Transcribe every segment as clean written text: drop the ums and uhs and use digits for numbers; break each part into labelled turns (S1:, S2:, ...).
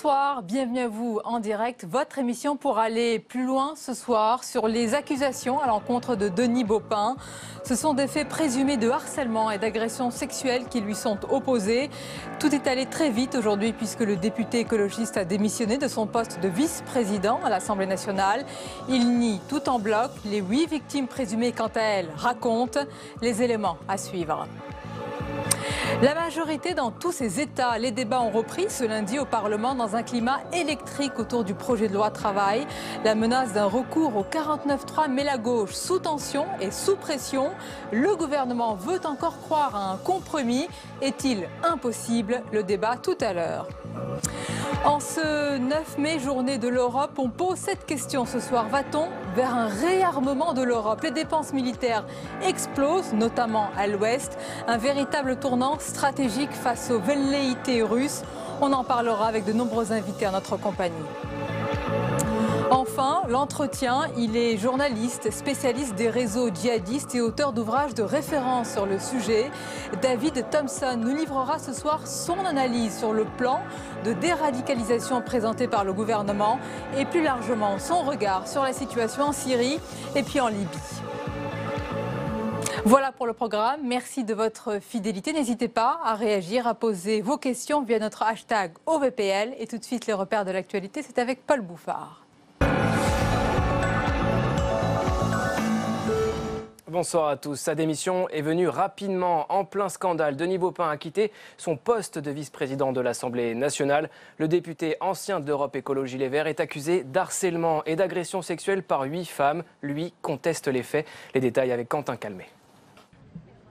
S1: Bonsoir, bienvenue à vous en direct. Votre émission pour aller plus loin ce soir sur les accusations à l'encontre de Denis Baupin. Ce sont des faits présumés de harcèlement et d'agression sexuelle qui lui sont opposés. Tout est allé très vite aujourd'hui puisque le député écologiste a démissionné de son poste de vice-président à l'Assemblée nationale. Il nie tout en bloc. Les 8 victimes présumées, quant à elles, racontent les éléments à suivre. La majorité dans tous ces États, les débats ont repris ce lundi au Parlement dans un climat électrique autour du projet de loi travail. La menace d'un recours au 49.3 met la gauche sous tension et sous pression. Le gouvernement veut encore croire à un compromis. Est-il impossible? Le débat tout à l'heure. En ce 9 mai, journée de l'Europe, on pose cette question ce soir. Va-t-on vers un réarmement de l'Europe? Les dépenses militaires explosent, notamment à l'Ouest. Un véritable tournant stratégique face aux velléités russes. On en parlera avec de nombreux invités à notre compagnie. Enfin, l'entretien, il est journaliste, spécialiste des réseaux djihadistes et auteur d'ouvrages de référence sur le sujet. David Thompson nous livrera ce soir son analyse sur le plan de déradicalisation présenté par le gouvernement et plus largement son regard sur la situation en Syrie et puis en Libye. Voilà pour le programme. Merci de votre fidélité. N'hésitez pas à réagir, à poser vos questions via notre hashtag OVPL. Et tout de suite, les repères de l'actualité, c'est avec Paul Bouffard.
S2: Bonsoir à tous. Sa démission est venue rapidement en plein scandale. Denis Baupin a quitté son poste de vice-président de l'Assemblée nationale. Le député ancien d'Europe Écologie Les Verts est accusé d'harcèlement et d'agression sexuelle par 8 femmes. Lui conteste les faits. Les détails avec Quentin Calmet.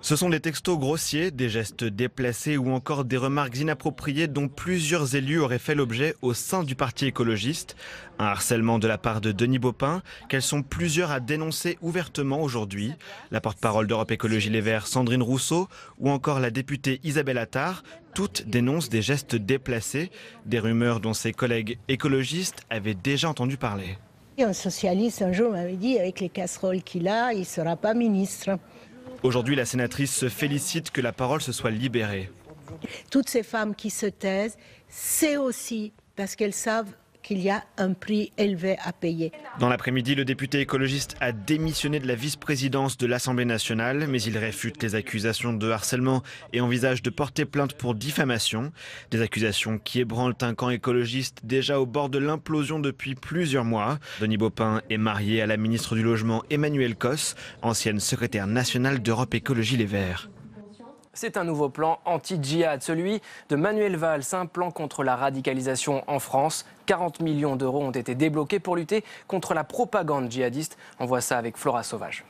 S3: Ce sont des textos grossiers, des gestes déplacés ou encore des remarques inappropriées dont plusieurs élus auraient fait l'objet au sein du parti écologiste. Un harcèlement de la part de Denis Baupin, qu'elles sont plusieurs à dénoncer ouvertement aujourd'hui. La porte-parole d'Europe Écologie Les Verts, Sandrine Rousseau, ou encore la députée Isabelle Attard, toutes dénoncent des gestes déplacés, des rumeurs dont ses collègues écologistes avaient déjà entendu parler.
S4: Un socialiste un jour m'avait dit avec les casseroles qu'il a, il ne sera pas ministre.
S3: Aujourd'hui, la sénatrice se félicite que la parole se soit libérée.
S4: Toutes ces femmes qui se taisent, c'est aussi parce qu'elles savent qu'il y a un prix élevé à payer.
S3: Dans l'après-midi, le député écologiste a démissionné de la vice-présidence de l'Assemblée nationale, mais il réfute les accusations de harcèlement et envisage de porter plainte pour diffamation. Des accusations qui ébranlent un camp écologiste déjà au bord de l'implosion depuis plusieurs mois. Denis Baupin est marié à la ministre du Logement Emmanuelle Cos, ancienne secrétaire nationale d'Europe Écologie Les Verts.
S2: C'est un nouveau plan anti-djihad, celui de Manuel Valls, un plan contre la radicalisation en France. 40 millions d'euros ont été débloqués pour lutter contre la propagande djihadiste. On voit ça avec Flora Sauvage.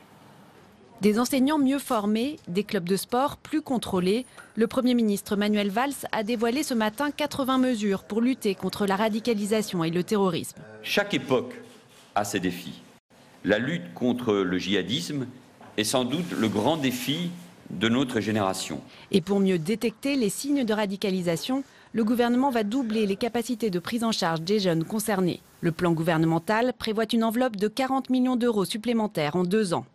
S5: Des enseignants mieux formés, des clubs de sport plus contrôlés. Le Premier ministre Manuel Valls a dévoilé ce matin 80 mesures pour lutter contre la radicalisation et le terrorisme.
S6: Chaque époque a ses défis. La lutte contre le djihadisme est sans doute le grand défi de notre génération.
S5: Et pour mieux détecter les signes de radicalisation, le gouvernement va doubler les capacités de prise en charge des jeunes concernés. Le plan gouvernemental prévoit une enveloppe de 40 millions d'euros supplémentaires en 2 ans.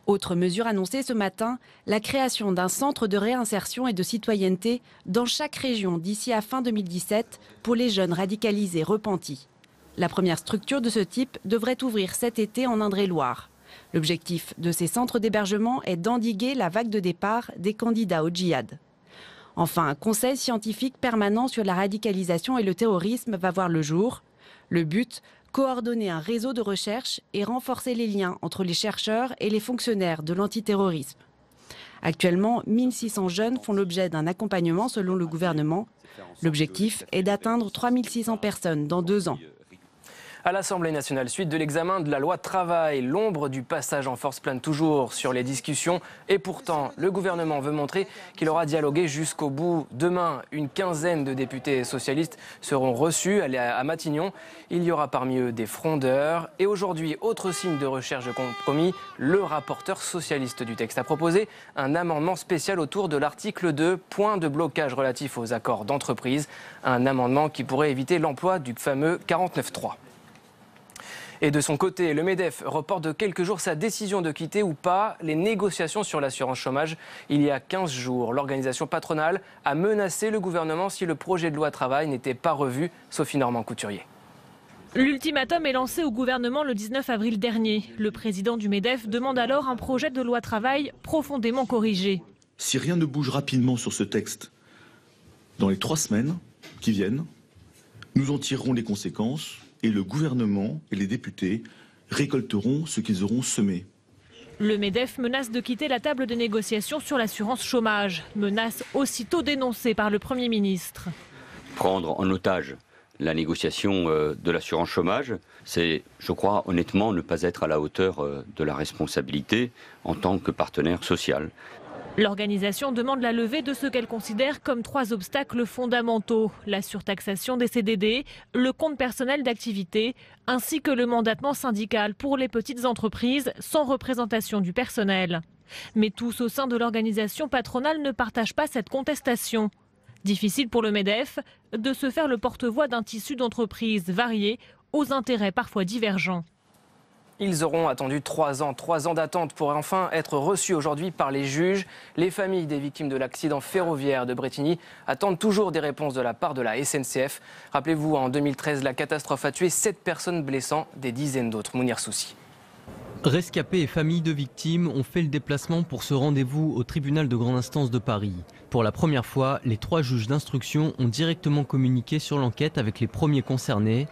S5: Autre mesure annoncée ce matin, la création d'un centre de réinsertion et de citoyenneté dans chaque région d'ici à fin 2017 pour les jeunes radicalisés repentis. La première structure de ce type devrait ouvrir cet été en Indre-et-Loire. L'objectif de ces centres d'hébergement est d'endiguer la vague de départ des candidats au djihad. Enfin, un conseil scientifique permanent sur la radicalisation et le terrorisme va voir le jour. Le but, coordonner un réseau de recherche et renforcer les liens entre les chercheurs et les fonctionnaires de l'antiterrorisme. Actuellement, 1600 jeunes font l'objet d'un accompagnement selon le gouvernement. L'objectif est d'atteindre 3600 personnes dans 2 ans.
S2: À l'Assemblée nationale, suite de l'examen de la loi travail, l'ombre du passage en force plane toujours sur les discussions. Et pourtant, le gouvernement veut montrer qu'il aura dialogué jusqu'au bout. Demain, une quinzaine de députés socialistes seront reçus à Matignon. Il y aura parmi eux des frondeurs. Et aujourd'hui, autre signe de recherche de compromis, le rapporteur socialiste du texte a proposé un amendement spécial autour de l'article 2, point de blocage relatif aux accords d'entreprise. Un amendement qui pourrait éviter l'emploi du fameux 49.3. Et de son côté, le MEDEF reporte de quelques jours sa décision de quitter ou pas les négociations sur l'assurance chômage. Il y a 15 jours, l'organisation patronale a menacé le gouvernement si le projet de loi travail n'était pas revu. Sophie Normand-Couturier.
S7: L'ultimatum est lancé au gouvernement le 19 avril dernier. Le président du MEDEF demande alors un projet de loi travail profondément corrigé.
S8: Si rien ne bouge rapidement sur ce texte, dans les 3 semaines qui viennent, nous en tirerons les conséquences et le gouvernement et les députés récolteront ce qu'ils auront semé.
S7: Le MEDEF menace de quitter la table de négociation sur l'assurance chômage. Menace aussitôt dénoncée par le Premier ministre.
S6: Prendre en otage la négociation de l'assurance chômage, c'est, je crois, honnêtement, ne pas être à la hauteur de la responsabilité en tant que partenaire social.
S7: L'organisation demande la levée de ce qu'elle considère comme 3 obstacles fondamentaux. La surtaxation des CDD, le compte personnel d'activité, ainsi que le mandatement syndical pour les petites entreprises sans représentation du personnel. Mais tous au sein de l'organisation patronale ne partagent pas cette contestation. Difficile pour le MEDEF de se faire le porte-voix d'un tissu d'entreprises variées aux intérêts parfois divergents.
S2: Ils auront attendu 3 ans d'attente pour enfin être reçus aujourd'hui par les juges. Les familles des victimes de l'accident ferroviaire de Brétigny attendent toujours des réponses de la part de la SNCF. Rappelez-vous, en 2013, la catastrophe a tué 7 personnes, blessant des dizaines d'autres. Mounir Soussi.
S9: Rescapés et familles de victimes ont fait le déplacement pour ce rendez-vous au tribunal de grande instance de Paris. Pour la première fois, les 3 juges d'instruction ont directement communiqué sur l'enquête avec les premiers concernés.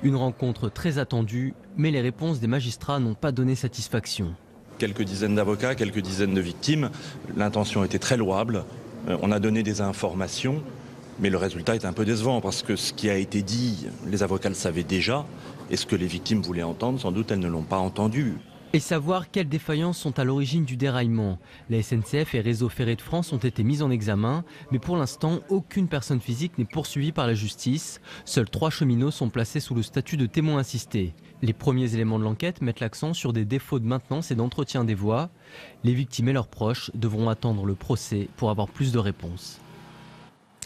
S9: Une rencontre très attendue, mais les réponses des magistrats n'ont pas donné satisfaction.
S8: Quelques dizaines d'avocats, quelques dizaines de victimes. L'intention était très louable. On a donné des informations, mais le résultat est un peu décevant parce que ce qui a été dit, les avocats le savaient déjà. Et ce que les victimes voulaient entendre, sans doute elles ne l'ont pas entendu.
S9: Et savoir quelles défaillances sont à l'origine du déraillement. La SNCF et Réseau Ferré de France ont été mis en examen, mais pour l'instant, aucune personne physique n'est poursuivie par la justice. Seuls 3 cheminots sont placés sous le statut de témoin assisté. Les premiers éléments de l'enquête mettent l'accent sur des défauts de maintenance et d'entretien des voies. Les victimes et leurs proches devront attendre le procès pour avoir plus de réponses.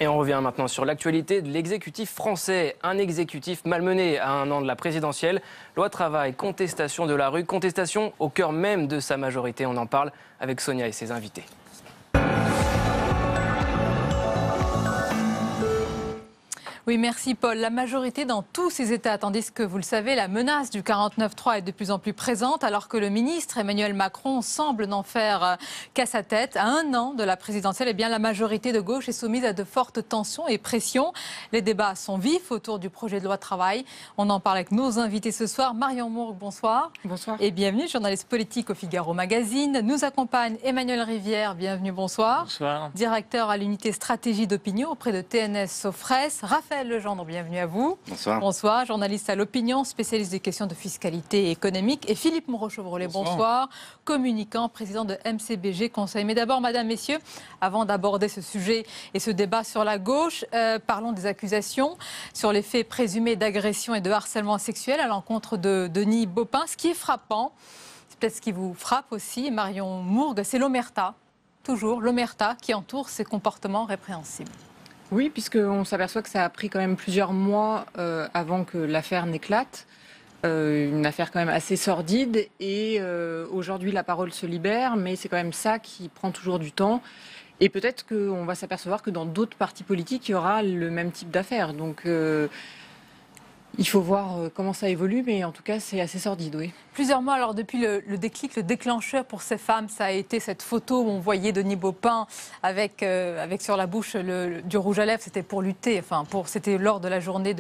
S2: Et on revient maintenant sur l'actualité de l'exécutif français. Un exécutif malmené à 1 an de la présidentielle. Loi travail, contestation de la rue, contestation au cœur même de sa majorité. On en parle avec Sonia et ses invités.
S1: Oui, merci Paul. La majorité dans tous ces États, tandis que vous le savez, la menace du 49.3 est de plus en plus présente, alors que le ministre Emmanuel Macron semble n'en faire qu'à sa tête. À 1 an de la présidentielle, eh bien, la majorité de gauche est soumise à de fortes tensions et pressions. Les débats sont vifs autour du projet de loi travail. On en parle avec nos invités ce soir. Marion Mourgue, bonsoir.
S10: Bonsoir.
S1: Et bienvenue, journaliste politique au Figaro Magazine. Nous accompagne Emmanuel Rivière, bienvenue, bonsoir.
S10: Bonsoir.
S1: Directeur à l'unité stratégie d'opinion auprès de TNS Sofres. Raphaël Legendre, bienvenue à vous.
S11: Bonsoir.
S1: Bonsoir, journaliste à l'opinion, spécialiste des questions de fiscalité et économique. Et Philippe Moreau-Chevrolet, bonsoir. Communicant, président de MCBG Conseil. Mais d'abord, madame, messieurs, avant d'aborder ce sujet et ce débat sur la gauche, parlons des accusations sur les faits présumés d'agression et de harcèlement sexuel à l'encontre de Denis Baupin. Ce qui est frappant, c'est peut-être ce qui vous frappe aussi, Marion Mourgue, c'est l'omerta. Toujours l'omerta qui entoure ces comportements répréhensibles.
S10: Oui, puisqu'on s'aperçoit que ça a pris quand même plusieurs mois avant que l'affaire n'éclate. Une affaire quand même assez sordide. Et aujourd'hui, la parole se libère, mais c'est quand même ça qui prend toujours du temps. Et peut-être qu'on va s'apercevoir que dans d'autres partis politiques, il y aura le même type d'affaire. Donc il faut voir comment ça évolue, mais en tout cas, c'est assez sordide, oui.
S1: Plusieurs mois, alors depuis le déclic, le déclencheur pour ces femmes, ça a été cette photo où on voyait Denis Baupin avec sur la bouche du rouge à lèvres. C'était pour lutter, c'était lors de la journée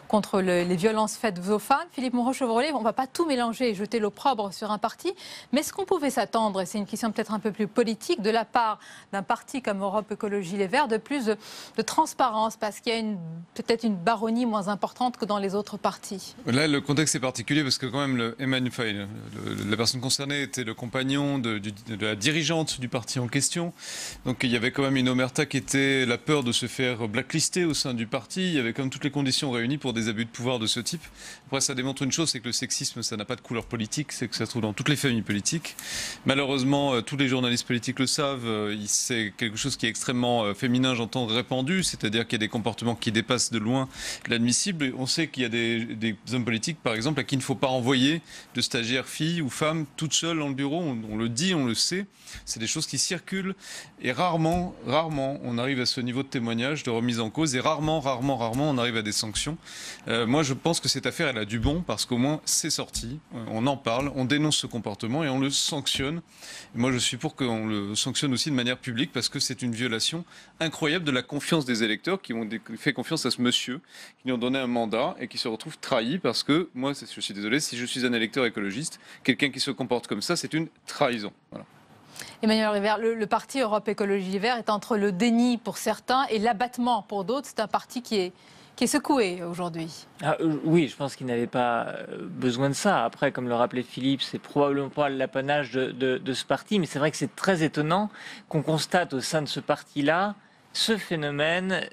S1: contre les violences faites aux femmes. Philippe Moreau-Chevrolet, on ne va pas tout mélanger et jeter l'opprobre sur un parti, mais est-ce qu'on pouvait s'attendre, et c'est une question peut-être un peu plus politique, de la part d'un parti comme Europe Écologie Les Verts, de plus de transparence, parce qu'il y a peut-être une baronnie moins importante que dans les autres partis?
S12: Là, le contexte est particulier parce que quand même, la personne concernée était le compagnon de la dirigeante du parti en question. Donc il y avait quand même une omerta qui était la peur de se faire blacklister au sein du parti. Il y avait quand même toutes les conditions réunies pour des abus de pouvoir de ce type. Après, ça démontre une chose, c'est que le sexisme, ça n'a pas de couleur politique, c'est que ça se trouve dans toutes les familles politiques. Malheureusement, tous les journalistes politiques le savent, c'est quelque chose qui est extrêmement féminin, j'entends, répandu, c'est-à-dire qu'il y a des comportements qui dépassent de loin l'admissible. On sait qu'il qu'il y a des hommes politiques, par exemple, à qui il ne faut pas envoyer de stagiaires filles ou femmes toutes seules dans le bureau. On le dit, on le sait. C'est des choses qui circulent. Et rarement, on arrive à ce niveau de témoignage, de remise en cause. Et rarement, on arrive à des sanctions. Moi, je pense que cette affaire, elle a du bon parce qu'au moins, c'est sorti. On en parle, on dénonce ce comportement et on le sanctionne. Et moi, je suis pour qu'on le sanctionne aussi de manière publique parce que c'est une violation incroyable de la confiance des électeurs qui ont fait confiance à ce monsieur, qui lui ont donné un mandat et qui se retrouvent trahis parce que, moi, je suis désolé, si je suis un électeur écologiste, quelqu'un qui se comporte comme ça, c'est une trahison. Voilà.
S1: Emmanuel River, le parti Europe Écologie Les Verts est entre le déni pour certains et l'abattement pour d'autres. C'est un parti qui est secoué aujourd'hui.
S11: Oui, je pense qu'il n'avait pas besoin de ça. Après, comme le rappelait Philippe, c'est probablement pas l'apanage de ce parti, mais c'est vrai que c'est très étonnant qu'on constate au sein de ce parti-là ce phénomène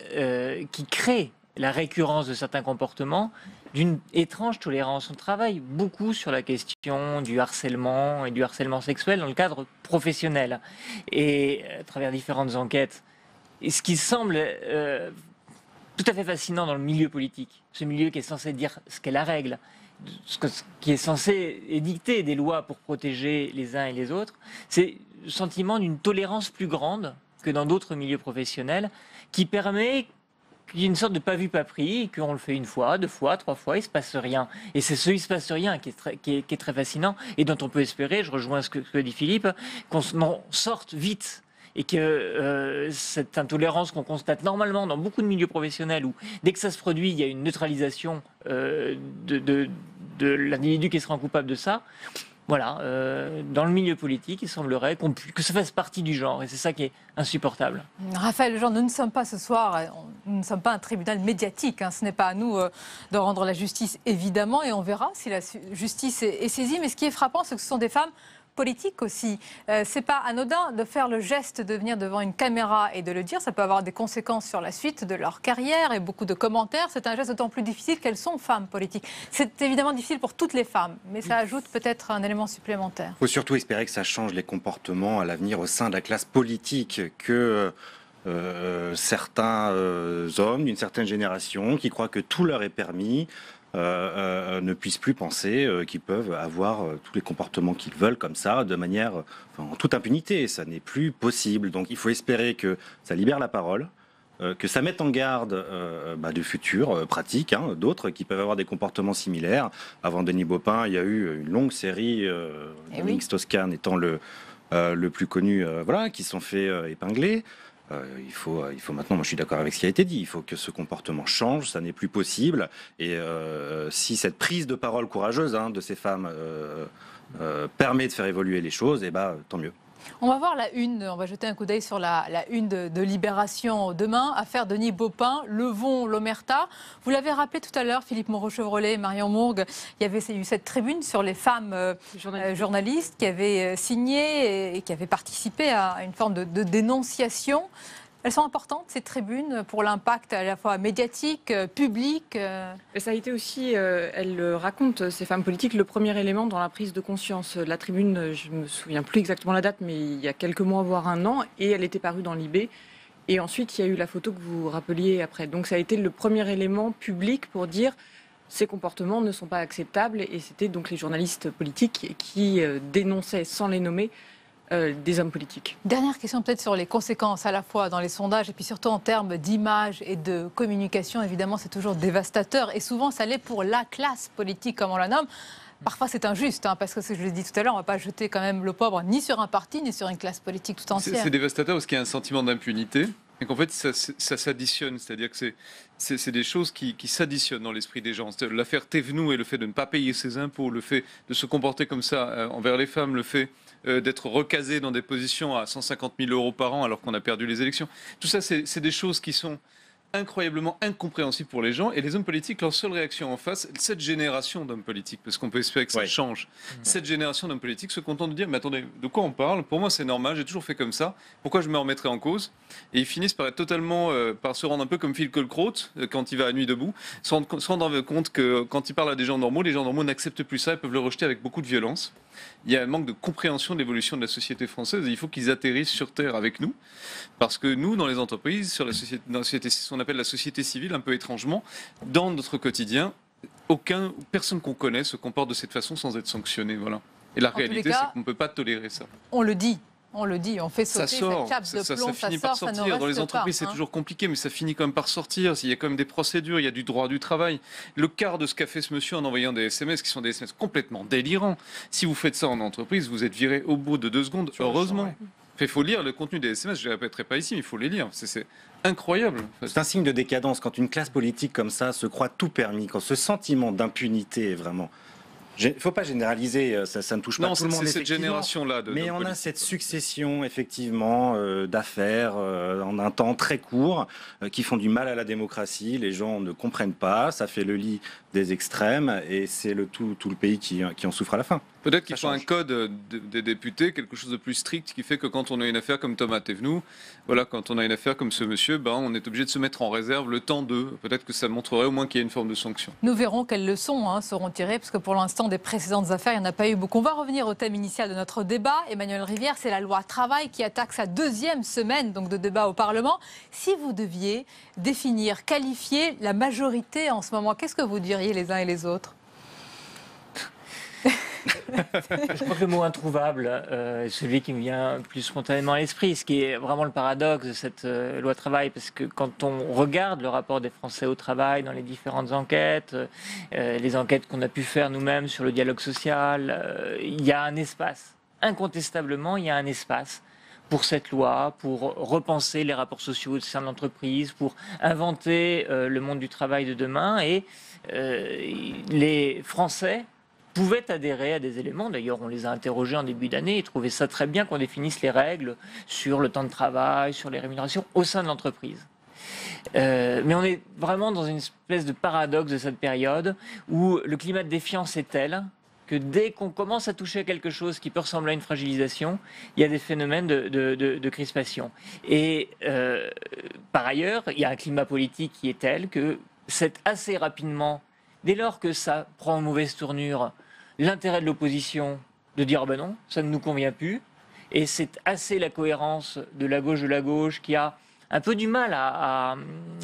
S11: qui crée la récurrence de certains comportements d'une étrange tolérance. On travaille beaucoup sur la question du harcèlement et du harcèlement sexuel dans le cadre professionnel et à travers différentes enquêtes. Et ce qui semble tout à fait fascinant dans le milieu politique, ce milieu qui est censé dire ce qu'est la règle, qui est censé édicter des lois pour protéger les uns et les autres, c'est le sentiment d'une tolérance plus grande que dans d'autres milieux professionnels qui permet qu'il y ait une sorte de pas vu pas pris, et qu'on le fait une fois, 2 fois, 3 fois, il ne se passe rien. Et c'est ce il se passe rien qui est très fascinant et dont on peut espérer, je rejoins ce que dit Philippe, qu'on en sorte vite. Et que cette intolérance qu'on constate normalement dans beaucoup de milieux professionnels où dès que ça se produit, il y a une neutralisation de l'individu qui sera coupable de ça. Voilà, dans le milieu politique, il semblerait que ça fasse partie du genre, et c'est ça qui est insupportable.
S1: Raphaël Legendre, nous ne sommes pas ce soir, nous ne sommes pas un tribunal médiatique, ce n'est pas à nous de rendre la justice, évidemment, et on verra si la justice est saisie, mais ce qui est frappant, c'est que ce sont des femmes politique aussi. C'est pas anodin de faire le geste de venir devant une caméra et de le dire. Ça peut avoir des conséquences sur la suite de leur carrière et beaucoup de commentaires. C'est un geste d'autant plus difficile qu'elles sont femmes politiques. C'est évidemment difficile pour toutes les femmes, mais ça ajoute peut-être un élément supplémentaire.
S13: Il faut surtout espérer que ça change les comportements à l'avenir au sein de la classe politique, que certains hommes d'une certaine génération qui croient que tout leur est permis ne puissent plus penser qu'ils peuvent avoir tous les comportements qu'ils veulent comme ça, de manière, en toute impunité. Ça n'est plus possible. Donc il faut espérer que ça libère la parole, que ça mette en garde de futures pratiques, d'autres qui peuvent avoir des comportements similaires. Avant Denis Baupin, il y a eu une longue série, Dominique Strauss-Kahn étant le plus connu, qui sont fait épingler. Il faut maintenant, moi je suis d'accord avec ce qui a été dit, il faut que ce comportement change, ça n'est plus possible. Et si cette prise de parole courageuse de ces femmes permet de faire évoluer les choses, tant mieux.
S1: On va voir la une, on va jeter un coup d'œil sur la une de Libération demain. Affaire Denis Baupin, levons l'omerta. Vous l'avez rappelé tout à l'heure, Philippe Moreau-Chevrolet et Marion Mourgue, il y avait eu cette tribune sur les femmes journalistes qui avaient signé et qui avaient participé à une forme de dénonciation. Elles sont importantes, ces tribunes, pour l'impact à la fois médiatique, public.
S10: Ça a été aussi, elle raconte, ces femmes politiques, le premier élément dans la prise de conscience. La tribune, je ne me souviens plus exactement la date, mais il y a quelques mois, voire 1 an, et elle était parue dans Libé. Et ensuite, il y a eu la photo que vous rappeliez après. Donc ça a été le premier élément public pour dire ces comportements ne sont pas acceptables. Et c'était donc les journalistes politiques qui dénonçaient, sans les nommer, des hommes politiques.
S1: Dernière question peut-être sur les conséquences à la fois dans les sondages et puis surtout en termes d'image et de communication. Évidemment, c'est toujours dévastateur et souvent ça l'est pour la classe politique comme on la nomme. Parfois c'est injuste parce que, je l'ai dit tout à l'heure, on ne va pas jeter quand même le pauvre ni sur un parti ni sur une classe politique tout entière.
S12: C'est dévastateur parce qu'il y a un sentiment d'impunité. Et qu'en fait, ça s'additionne, c'est-à-dire que c'est des choses qui s'additionnent dans l'esprit des gens. L'affaire Thévenoud et le fait de ne pas payer ses impôts, le fait de se comporter comme ça envers les femmes, le fait d'être recasé dans des positions à 150 000 € par an alors qu'on a perdu les élections. Tout ça, c'est des choses qui sont incroyablement incompréhensible pour les gens. Et les hommes politiques, leur seule réaction en face, cette génération d'hommes politiques, parce qu'on peut espérer que ça change, cette génération d'hommes politiques se contentent de dire, mais attendez, de quoi on parle? Pour moi, c'est normal, j'ai toujours fait comme ça. Pourquoi je me remettrais en cause? Et ils finissent par être totalement, par se rendre un peu comme Phil Colcrot, quand il va à Nuit debout, se rendre compte que quand il parle à des gens normaux, les gens normaux n'acceptent plus ça et peuvent le rejeter avec beaucoup de violence. Il y a un manque de compréhension de l'évolution de la société française et il faut qu'ils atterrissent sur Terre avec nous. Parce que nous, dans les entreprises, dans la société, ce qu'on appelle la société civile, un peu étrangement, dans notre quotidien, personne qu'on connaît se comporte de cette façon sans être sanctionné. Voilà. Et la réalité, c'est qu'on ne peut pas tolérer ça.
S1: On le dit, on fait sauter
S12: ça sort,
S1: cette cape de plomb,
S12: ça finit par
S1: ça ne
S12: sortir. Dans les
S1: reste
S12: entreprises,
S1: pas,
S12: c'est toujours compliqué, mais ça finit quand même par sortir. Il y a quand même des procédures, il y a du droit du travail. Le quart de ce qu'a fait ce monsieur en envoyant des SMS, qui sont des SMS complètement délirants. Si vous faites ça en entreprise, vous êtes viré au bout de 2 secondes, heureusement. Il faut lire le contenu des SMS, je ne les répéterai pas ici, mais il faut les lire. C'est incroyable.
S13: C'est un signe de décadence quand une classe politique comme ça se croit tout permis, quand ce sentiment d'impunité est vraiment... Il ne faut pas généraliser, ça ne touche pas tout le monde.
S12: Non, c'est cette génération-là.
S13: Mais on a cette succession, effectivement, d'affaires en un temps très court qui font du mal à la démocratie. Les gens ne comprennent pas, ça fait le lit des extrêmes et c'est tout le pays qui en souffre à la fin.
S12: Peut-être qu'il faut un code des députés, quelque chose de plus strict qui fait que quand on a une affaire comme Thomas Thévenoud, voilà, quand on a une affaire comme ce monsieur, on est obligé de se mettre en réserve le temps de. Peut-être que ça montrerait au moins qu'il y a une forme de sanction.
S1: Nous verrons quelles leçons seront tirées, parce que pour l'instant, des précédentes affaires, il n'y en a pas eu beaucoup. On va revenir au thème initial de notre débat. Emmanuel Rivière, c'est la loi travail qui attaque sa 2e semaine donc, de débat au Parlement. Si vous deviez définir, qualifier la majorité en ce moment, qu'est-ce que vous diriez les uns et les autres ?
S11: Je crois que le mot introuvable est celui qui me vient plus spontanément à l'esprit, ce qui est vraiment le paradoxe de cette loi travail, parce que quand on regarde le rapport des Français au travail dans les différentes enquêtes, les enquêtes qu'on a pu faire nous-mêmes sur le dialogue social, il y a un espace, incontestablement il y a un espace pour cette loi, pour repenser les rapports sociaux au sein de l'entreprise, pour inventer le monde du travail de demain, et les Français pouvaient adhérer à des éléments. D'ailleurs, on les a interrogés en début d'année et trouvaient ça très bien qu'on définisse les règles sur le temps de travail, sur les rémunérations au sein de l'entreprise. Mais on est vraiment dans une espèce de paradoxe de cette période où le climat de défiance est tel que dès qu'on commence à toucher à quelque chose qui peut ressembler à une fragilisation, il y a des phénomènes de crispation. Et par ailleurs, il y a un climat politique qui est tel que c'est assez rapidement, dès lors que ça prend une mauvaise tournure, l'intérêt de l'opposition de dire oh ben non, ça ne nous convient plus. Et c'est assez la cohérence de la gauche qui a un peu du mal à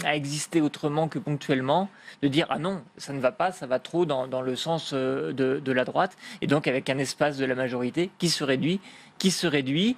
S11: exister autrement que ponctuellement, de dire ah non, ça ne va pas, ça va trop dans le sens de la droite, et donc avec un espace de la majorité qui se réduit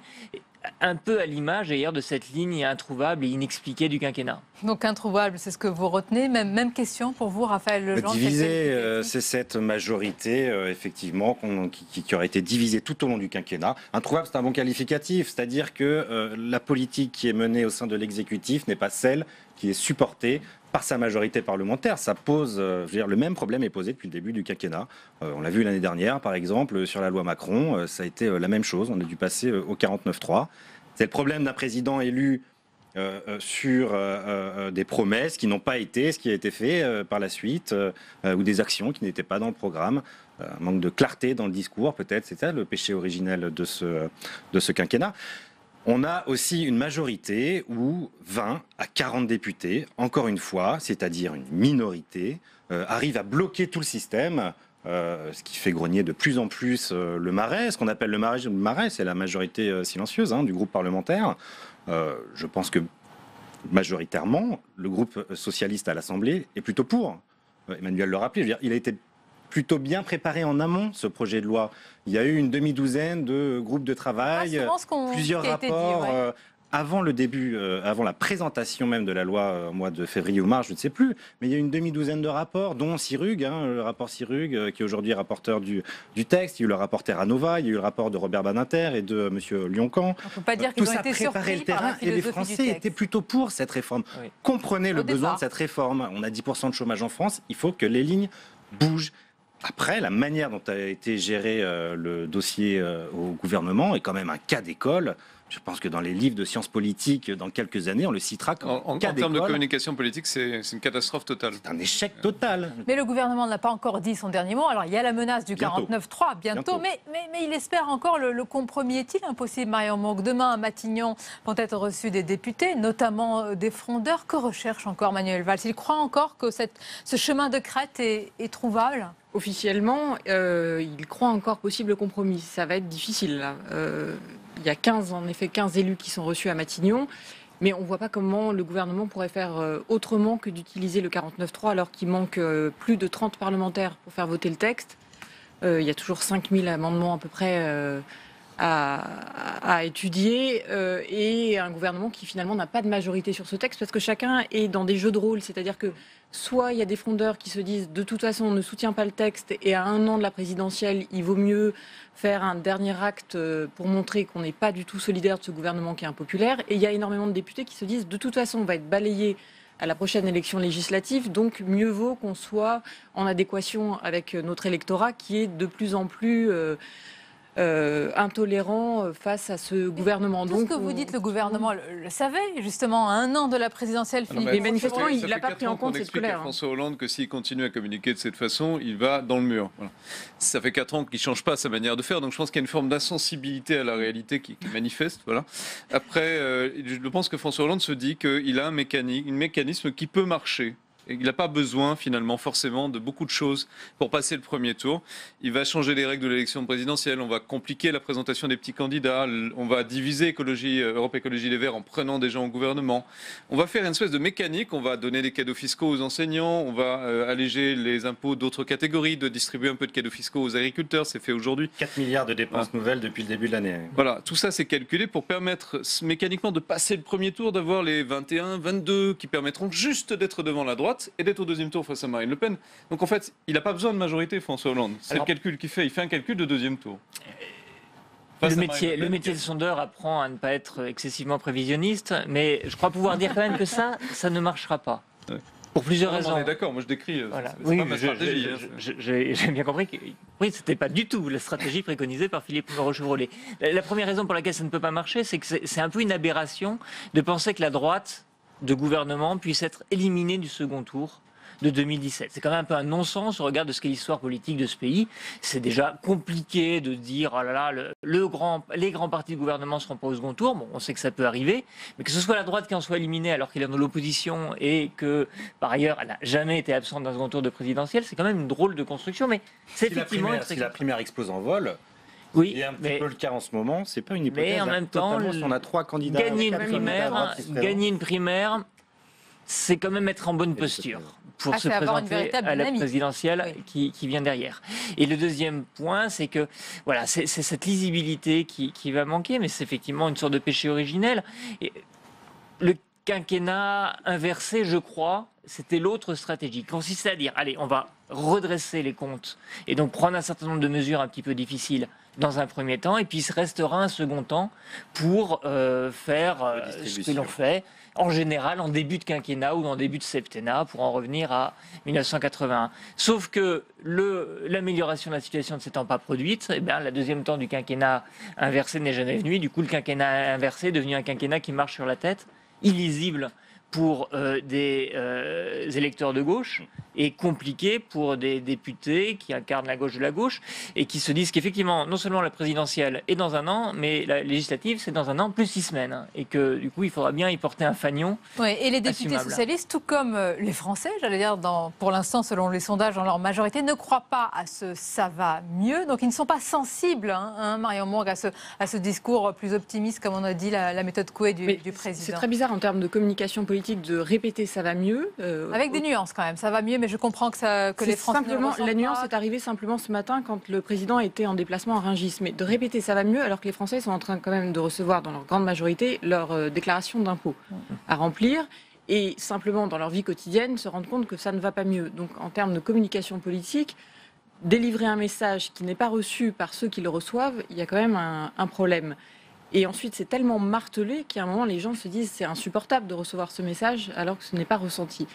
S11: un peu à l'image d'ailleurs de cette ligne introuvable et inexpliquée du quinquennat.
S1: Donc introuvable, c'est ce que vous retenez. Même question pour vous, Raphaël Legendre.
S13: Divisé, c'est cette majorité, effectivement, qui aurait été divisée tout au long du quinquennat. Introuvable, c'est un bon qualificatif, c'est-à-dire que la politique qui est menée au sein de l'exécutif n'est pas celle qui est supportée par sa majorité parlementaire. Ça pose, le même problème est posé depuis le début du quinquennat. On l'a vu l'année dernière, par exemple, sur la loi Macron, ça a été la même chose. On a dû passer au 49-3. C'est le problème d'un président élu sur des promesses qui n'ont pas été ce qui a été fait par la suite, ou des actions qui n'étaient pas dans le programme. Un manque de clarté dans le discours, peut-être, c'est ça le péché originel de ce quinquennat. On a aussi une majorité où 20 à 40 députés, encore une fois, c'est-à-dire une minorité, arrivent à bloquer tout le système, ce qui fait grogner de plus en plus le Marais. Ce qu'on appelle le Marais, c'est la majorité silencieuse du groupe parlementaire. Je pense que majoritairement, le groupe socialiste à l'Assemblée est plutôt pour. Emmanuel le rappelait, il a été plutôt bien préparé en amont, ce projet de loi. Il y a eu une demi-douzaine de groupes de travail, plusieurs rapports avant le début, avant la présentation même de la loi au mois de février ou mars, je ne sais plus, mais il y a eu une demi-douzaine de rapports, dont Sirug, le rapport Sirug, qui est aujourd'hui rapporteur du texte. Il y a eu le rapport Terranova, il y a eu le rapport de Robert Badinter et de M. Lioncan.
S1: On ne peut pas dire qu'ils ont été surpris
S13: le terrain et les Français étaient plutôt pour cette réforme. Oui. Comprenez le besoin de cette réforme. On a 10% de chômage en France, il faut que les lignes bougent. Après, la manière dont a été géré le dossier au gouvernement est quand même un cas d'école. Je pense que dans les livres de sciences politiques, dans quelques années, on le citera comme
S12: en termes de communication politique, c'est une catastrophe totale.
S13: C'est un échec total.
S1: Mais le gouvernement n'a pas encore dit son dernier mot. Alors, il y a la menace du 49-3 bientôt. Mais il espère encore le compromis. Est-il impossible, Marion Moog? Demain, à Matignon, vont être reçus des députés, notamment des frondeurs. Que recherche encore Manuel Valls? Il croit encore que ce chemin de crête est trouvable?
S10: Officiellement, il croit encore possible le compromis. Ça va être difficile, là. Il y a 15 élus qui sont reçus à Matignon. Mais on ne voit pas comment le gouvernement pourrait faire autrement que d'utiliser le 49.3 alors qu'il manque plus de 30 parlementaires pour faire voter le texte. Il y a toujours 5000 amendements à peu près à étudier et un gouvernement qui finalement n'a pas de majorité sur ce texte parce que chacun est dans des jeux de rôle. C'est-à-dire que soit il y a des frondeurs qui se disent de toute façon on ne soutient pas le texte et à 1 an de la présidentielle il vaut mieux faire un dernier acte pour montrer qu'on n'est pas du tout solidaire de ce gouvernement qui est impopulaire. Et il y a énormément de députés qui se disent de toute façon on va être balayé à la prochaine élection législative, donc mieux vaut qu'on soit en adéquation avec notre électorat qui est de plus en plus intolérant face à ce gouvernement.
S1: Tout ce que vous dites, le gouvernement le savait, justement, à 1 an de la présidentielle.
S10: Mais manifestement, il n'a pas pris en compte cette colère.
S12: François Hollande que s'il continue à communiquer de cette façon, il va dans le mur. Voilà. Ça fait 4 ans qu'il ne change pas sa manière de faire, donc je pense qu'il y a une forme d'insensibilité à la réalité qui manifeste. Voilà. Après, je pense que François Hollande se dit qu'il a un mécanisme qui peut marcher. Il n'a pas besoin finalement forcément de beaucoup de choses pour passer le premier tour. Il va changer les règles de l'élection présidentielle, on va compliquer la présentation des petits candidats, on va diviser Europe Écologie Les Verts en prenant des gens au gouvernement. On va faire une espèce de mécanique, on va donner des cadeaux fiscaux aux enseignants, on va alléger les impôts d'autres catégories, de distribuer un peu de cadeaux fiscaux aux agriculteurs, c'est fait aujourd'hui.
S13: 4 milliards de dépenses nouvelles depuis le début de l'année.
S12: Voilà, tout ça c'est calculé pour permettre mécaniquement de passer le premier tour, d'avoir les 21, 22 qui permettront juste d'être devant la droite et d'être au deuxième tour face à Marine Le Pen. Donc en fait, il n'a pas besoin de majorité, François Hollande. C'est le calcul qu'il fait. Il fait un calcul de deuxième tour.
S11: Le métier de sondeur apprend à ne pas être excessivement prévisionniste, mais je crois pouvoir dire quand même que ça ne marchera pas. Ouais. Pour plusieurs raisons.
S12: On est d'accord, moi je décris.
S11: Voilà.
S12: C'est pas ma stratégie.
S11: J'ai bien compris que c'était pas du tout la stratégie préconisée par Philippe Rochevrolet. La première raison pour laquelle ça ne peut pas marcher, c'est que c'est un peu une aberration de penser que la droite de gouvernement puisse être éliminée du second tour de 2017. C'est quand même un peu un non-sens au regard de ce qu'est l'histoire politique de ce pays. C'est déjà compliqué de dire oh là là, les grands partis de gouvernement ne seront pas au second tour. Bon, on sait que ça peut arriver, mais que ce soit la droite qui en soit éliminée alors qu'elle est dans l'opposition et que par ailleurs elle n'a jamais été absente d'un second tour de présidentielle, c'est quand même une drôle de construction. Mais c'est effectivement
S13: si la primaire explose en vol.
S11: Oui,
S13: et un petit peu le cas en ce moment, c'est pas une hypothèse.
S11: Mais en même temps,
S13: on a 3 candidats.
S11: Gagner une primaire, c'est quand même être en bonne posture pour se présenter à la présidentielle qui vient derrière. Et le deuxième point, c'est que voilà, c'est cette lisibilité qui va manquer, mais c'est effectivement une sorte de péché originel. Et le quinquennat inversé, je crois, c'était l'autre stratégie, qui consistait à dire, allez, on va redresser les comptes et donc prendre un certain nombre de mesures un petit peu difficiles dans un premier temps, et puis il restera un second temps pour faire ce que l'on fait en général en début de quinquennat ou en début de septennat, pour en revenir à 1981. Sauf que l'amélioration de la situation ne s'étant pas produite, eh bien, la deuxième temps du quinquennat inversé n'est jamais venu. Du coup, le quinquennat inversé est devenu un quinquennat qui marche sur la tête, illisible pour des électeurs de gauche et compliqué pour des députés qui incarnent la gauche de la gauche et qui se disent qu'effectivement, non seulement la présidentielle est dans 1 an, mais la législative, c'est dans 1 an plus 6 semaines. Et que du coup, il faudra bien y porter un fanion.
S1: Oui, et les députés socialistes, tout comme les Français, j'allais dire, pour l'instant, selon les sondages, dans leur majorité, ne croient pas à ce « ça va mieux ». Donc, ils ne sont pas sensibles, Marion Mourgue, à ce discours plus optimiste, comme on a dit, la méthode Coué du président.
S10: C'est très bizarre en termes de communication politique de répéter « ça va mieux ».
S1: Avec des nuances quand même, ça va mieux, mais je comprends que les Français
S10: la nuance est arrivée simplement ce matin quand le président était en déplacement à Rungis. Mais de répéter « ça va mieux » alors que les Français sont en train quand même de recevoir dans leur grande majorité leur déclaration d'impôt à remplir et simplement dans leur vie quotidienne se rendre compte que ça ne va pas mieux. Donc en termes de communication politique, délivrer un message qui n'est pas reçu par ceux qui le reçoivent, il y a quand même un problème. Et ensuite, c'est tellement martelé qu'à un moment, les gens se disent c'est insupportable de recevoir ce message alors que ce n'est pas ressenti.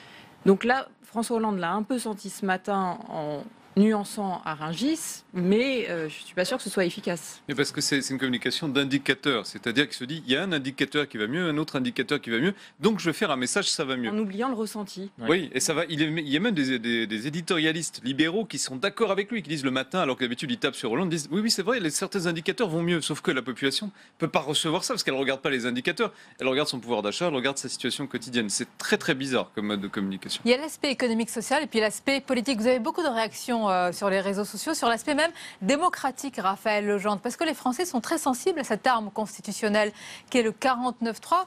S10: Donc là, François Hollande l'a un peu senti ce matin en nuançant à Rungis, mais je ne suis pas sûre que ce soit efficace.
S12: Mais parce que c'est une communication d'indicateurs, c'est-à-dire qu'il se dit il y a un indicateur qui va mieux, un autre indicateur qui va mieux, donc je vais faire un message ça va mieux.
S10: En oubliant le ressenti.
S12: Oui, et ça va. Il y a même des éditorialistes libéraux qui sont d'accord avec lui, qui disent le matin, alors que d'habitude ils tapent sur Hollande, disent oui c'est vrai, certains indicateurs vont mieux, sauf que la population ne peut pas recevoir ça parce qu'elle ne regarde pas les indicateurs, elle regarde son pouvoir d'achat, elle regarde sa situation quotidienne. C'est très très bizarre comme mode de communication.
S1: Il y a l'aspect économique, social et puis l'aspect politique. Vous avez beaucoup de réactions réaction sur les réseaux sociaux, sur l'aspect même démocratique, Raphaël Legendre, parce que les Français sont très sensibles à cet arme constitutionnelle qui est le 49.3.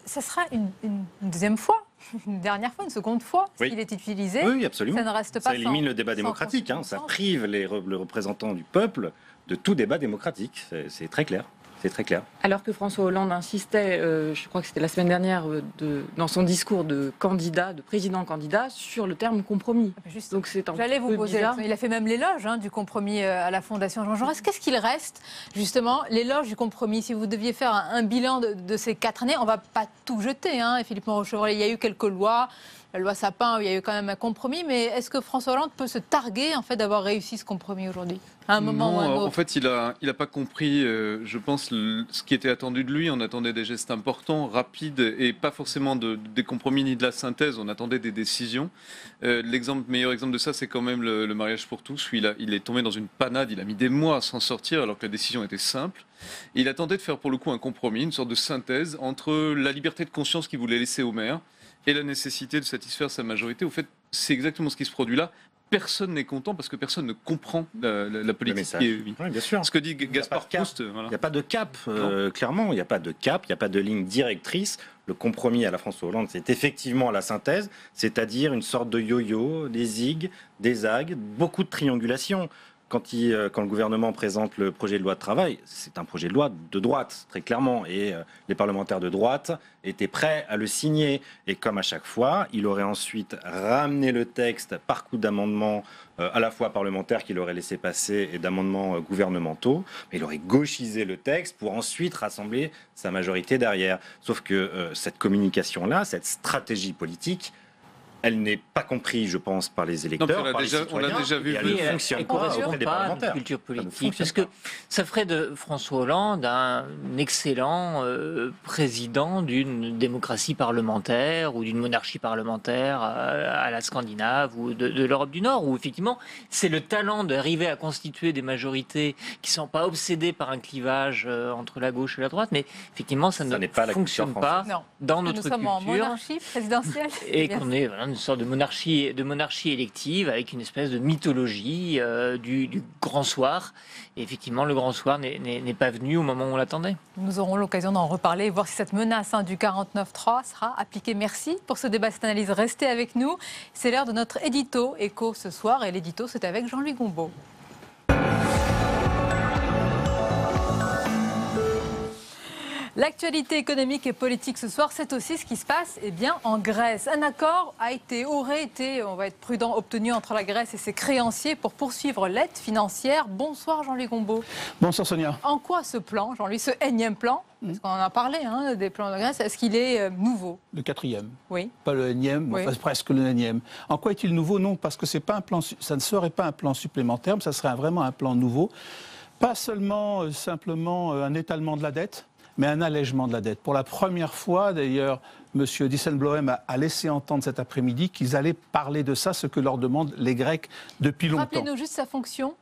S1: Ça sera une deuxième fois, une dernière fois, une seconde fois, s'il est utilisé.
S13: Oui, absolument.
S1: Ça ne reste pas
S13: ça élimine le débat démocratique. Ça prive les représentants du peuple de tout débat démocratique. C'est très clair. C'est très clair.
S10: Alors que François Hollande insistait, je crois que c'était la semaine dernière, dans son discours de président-candidat, sur le terme compromis. Donc c'est
S1: J'allais vous poser. Il a fait même l'éloge du compromis à la Fondation Jean Jaurès. Qu'est-ce qu'il reste, justement, l'éloge du compromis? Si vous deviez faire un bilan de ces 4 années, on ne va pas tout jeter, Philippe Moreau-Chevrolet. Il y a eu quelques lois. La loi Sapin, où il y a eu quand même un compromis, mais est-ce que François Hollande peut se targuer en fait d'avoir réussi ce compromis aujourd'hui, à un moment ou à un autre?
S12: En fait, il a pas compris, je pense, ce qui était attendu de lui. On attendait des gestes importants, rapides, et pas forcément des compromis ni de la synthèse. On attendait des décisions. Meilleur exemple de ça, c'est quand même le mariage pour tous, où il est tombé dans une panade. Il a mis des mois à s'en sortir, alors que la décision était simple. Et il attendait de faire pour le coup un compromis, une sorte de synthèse entre la liberté de conscience qu'il voulait laisser aux maires et la nécessité de satisfaire sa majorité. Au fait, c'est exactement ce qui se produit là. Personne n'est content parce que personne ne comprend la politique.
S13: Oui, bien sûr.
S12: Ce que dit Gaspard Proust.
S13: Il n'y a pas de cap, clairement. Il n'y a pas de cap, il n'y a pas de ligne directrice. Le compromis à la François Hollande, c'est effectivement la synthèse, c'est-à-dire une sorte de yo-yo, des zigs, des zags, beaucoup de triangulation. Quand le gouvernement présente le projet de loi de travail, c'est un projet de loi de droite, très clairement. Et les parlementaires de droite étaient prêts à le signer. Et comme à chaque fois, il aurait ensuite ramené le texte par coup d'amendements, à la fois parlementaires qu'il aurait laissé passer et d'amendements gouvernementaux. Mais il aurait gauchisé le texte pour ensuite rassembler sa majorité derrière. Sauf que cette communication-là, cette stratégie politique, elle n'est pas comprise, je pense, par les électeurs,
S11: non,
S13: on l'a déjà vu.
S11: Elle ne fonctionne pas auprès des parlementaires. Culture politique, parce que ça ferait de François Hollande un excellent président d'une démocratie parlementaire ou d'une monarchie parlementaire à la Scandinave ou de l'Europe du Nord, où effectivement c'est le talent d'arriver à constituer des majorités qui ne sont pas obsédées par un clivage entre la gauche et la droite, mais effectivement ça ne fonctionne pas dans notre culture.
S1: Nous sommes en monarchie présidentielle.
S11: Et qu'on est une sorte de monarchie élective avec une espèce de mythologie du grand soir. Et effectivement, le grand soir n'est pas venu au moment où on l'attendait.
S1: Nous aurons l'occasion d'en reparler et voir si cette menace du 49.3 sera appliquée. Merci pour ce débat, cette analyse. Restez avec nous. C'est l'heure de notre édito écho ce soir. Et l'édito, c'est avec Jean-Louis Gombaud. L'actualité économique et politique ce soir, c'est aussi ce qui se passe en Grèce. Un accord aurait été, on va être prudent, obtenu entre la Grèce et ses créanciers pour poursuivre l'aide financière. Bonsoir Jean-Louis Gombaud.
S14: Bonsoir Sonia.
S1: En quoi ce plan, Jean-Louis, ce énième plan, parce qu'on en a parlé des plans de Grèce, est-ce qu'il est nouveau?
S14: Le 4e.
S1: Oui.
S14: Pas le énième,
S1: oui.
S14: Enfin, presque le énième. En quoi est-il nouveau? Non, parce que c'est pas un plan, ça ne serait pas un plan supplémentaire, mais ça serait vraiment un plan nouveau. Pas seulement simplement un étalement de la dette, mais un allègement de la dette. Pour la première fois, d'ailleurs, M. Dijsselbloem a laissé entendre cet après-midi qu'ils allaient parler de ça, ce que leur demandent les Grecs depuis longtemps.
S1: Rappelez-nous juste sa fonction.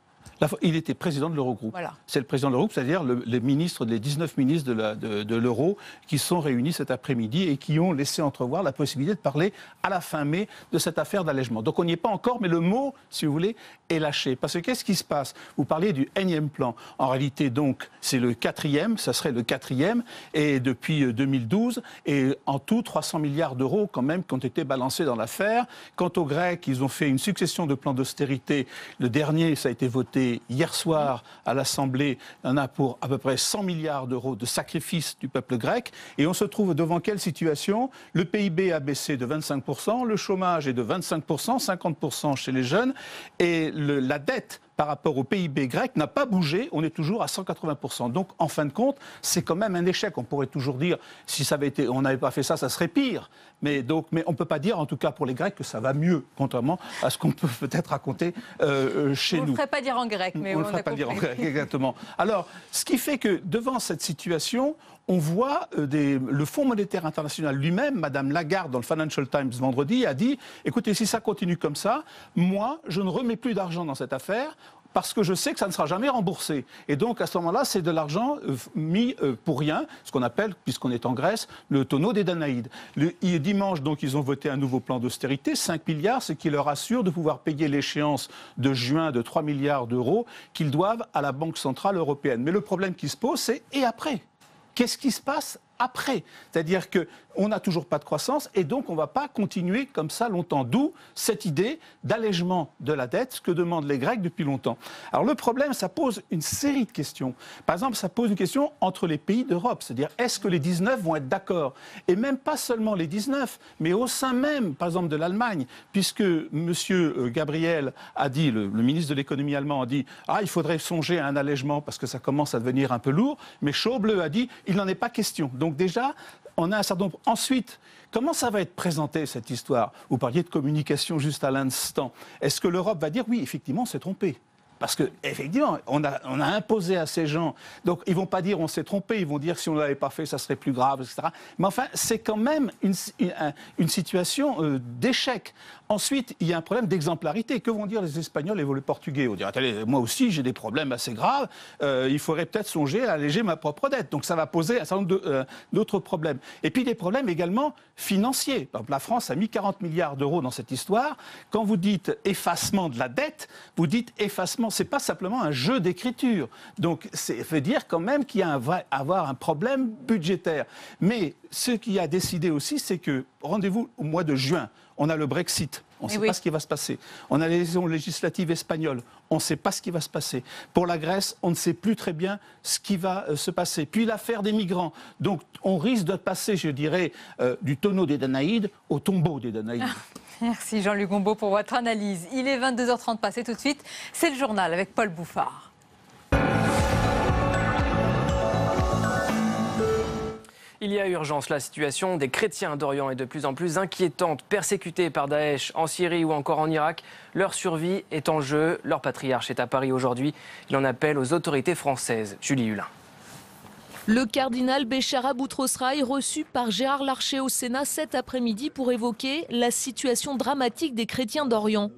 S14: Il était président de l'Eurogroupe.
S1: Voilà.
S14: C'est le président de l'Eurogroupe, c'est-à-dire les 19 ministres de l'Euro qui sont réunis cet après-midi et qui ont laissé entrevoir la possibilité de parler à la fin mai de cette affaire d'allègement. Donc on n'y est pas encore, mais le mot, si vous voulez, est lâché. Parce que qu'est-ce qui se passe? Vous parliez du énième plan. En réalité, donc, c'est le 4e, ça serait le 4e, et depuis 2012, et en tout, 300 milliards d'euros quand même qui ont été balancés dans l'affaire. Quant aux Grecs, ils ont fait une succession de plans d'austérité. Le dernier, ça a été voté hier soir à l'Assemblée. Il y en a pour à peu près 100 milliards d'euros de sacrifice du peuple grec. Et on se trouve devant quelle situation? Le PIB a baissé de 25%, le chômage est de 25%, 50% chez les jeunes, et la dette par rapport au PIB grec n'a pas bougé, on est toujours à 180%. Donc, en fin de compte, c'est quand même un échec. On pourrait toujours dire, si ça avait été, on n'avait pas fait ça, ça serait pire. Mais on ne peut pas dire, en tout cas pour les Grecs, que ça va mieux, contrairement à ce qu'on peut peut-être raconter chez nous.
S1: On ne le ferait pas dire en grec, mais
S14: on ne le ferait pas dire en grec, exactement. Alors, ce qui fait que, devant cette situation, on voit le Fonds monétaire international lui-même, Madame Lagarde, dans le Financial Times vendredi, a dit « Écoutez, si ça continue comme ça, moi, je ne remets plus d'argent dans cette affaire. parce que je sais que ça ne sera jamais remboursé. Et donc, à ce moment-là, c'est de l'argent mis pour rien, ce qu'on appelle, puisqu'on est en Grèce, le tonneau des Danaïdes. Dimanche, donc, ils ont voté un nouveau plan d'austérité, 5 milliards, ce qui leur assure de pouvoir payer l'échéance de juin de 3 milliards d'euros qu'ils doivent à la Banque Centrale Européenne. Mais le problème qui se pose, c'est et après ? Qu'est-ce qui se passe après? C'est-à-dire qu'on n'a toujours pas de croissance et donc on ne va pas continuer comme ça longtemps. D'où cette idée d'allègement de la dette, ce que demandent les Grecs depuis longtemps. Alors le problème, ça pose une série de questions. Par exemple, ça pose une question entre les pays d'Europe. C'est-à-dire, est-ce que les 19 vont être d'accord? Et même pas seulement les 19, mais au sein même, par exemple, de l'Allemagne, puisque M. Gabriel a dit, le ministre de l'économie allemand a dit « Ah, il faudrait songer à un allègement parce que ça commence à devenir un peu lourd », mais Schäuble a dit « Il n'en est pas question ». Donc déjà, on a un certain nombre. Ensuite, comment ça va être présenté, cette histoire? Vous parliez de communication juste à l'instant. Est-ce que l'Europe va dire, oui, effectivement, on s'est trompé? Parce qu'effectivement, on a imposé à ces gens. Donc, ils ne vont pas dire on s'est trompé, ils vont dire si on ne l'avait pas fait, ça serait plus grave, etc. Mais enfin, c'est quand même une situation d'échec. Ensuite, il y a un problème d'exemplarité. Que vont dire les Espagnols et les Portugais? On va dire, attendez, moi aussi, j'ai des problèmes assez graves. Il faudrait peut-être songer à alléger ma propre dette. Donc, ça va poser un certain nombre d'autres problèmes. Et puis, des problèmes également financiers. Par exemple, la France a mis 40 milliards d'euros dans cette histoire. Quand vous dites effacement de la dette, vous dites effacement. Ce n'est pas simplement un jeu d'écriture. Donc, ça veut dire quand même qu'il y a avoir un problème budgétaire. Mais ce qui a décidé aussi, c'est que, rendez-vous au mois de juin, on a le Brexit. On ne sait pas ce qui va se passer. On a les élections législatives espagnoles. On ne sait pas ce qui va se passer. Pour la Grèce, on ne sait plus très bien ce qui va se passer. Puis l'affaire des migrants. Donc, on risque de passer, je dirais, du tonneau des Danaïdes au tombeau des Danaïdes.
S1: Merci Jean-Luc Gombaud pour votre analyse. Il est 22h30 passé tout de suite. C'est le journal avec Paul Bouffard.
S2: Il y a urgence. La situation des chrétiens d'Orient est de plus en plus inquiétante. Persécutés par Daesh en Syrie ou encore en Irak, leur survie est en jeu. Leur patriarche est à Paris aujourd'hui. Il en appelle aux autorités françaises. Julie Hulin.
S15: Le cardinal Béchara Boutros-Ghali reçu par Gérard Larcher au Sénat cet après-midi pour évoquer la situation dramatique des chrétiens d'Orient.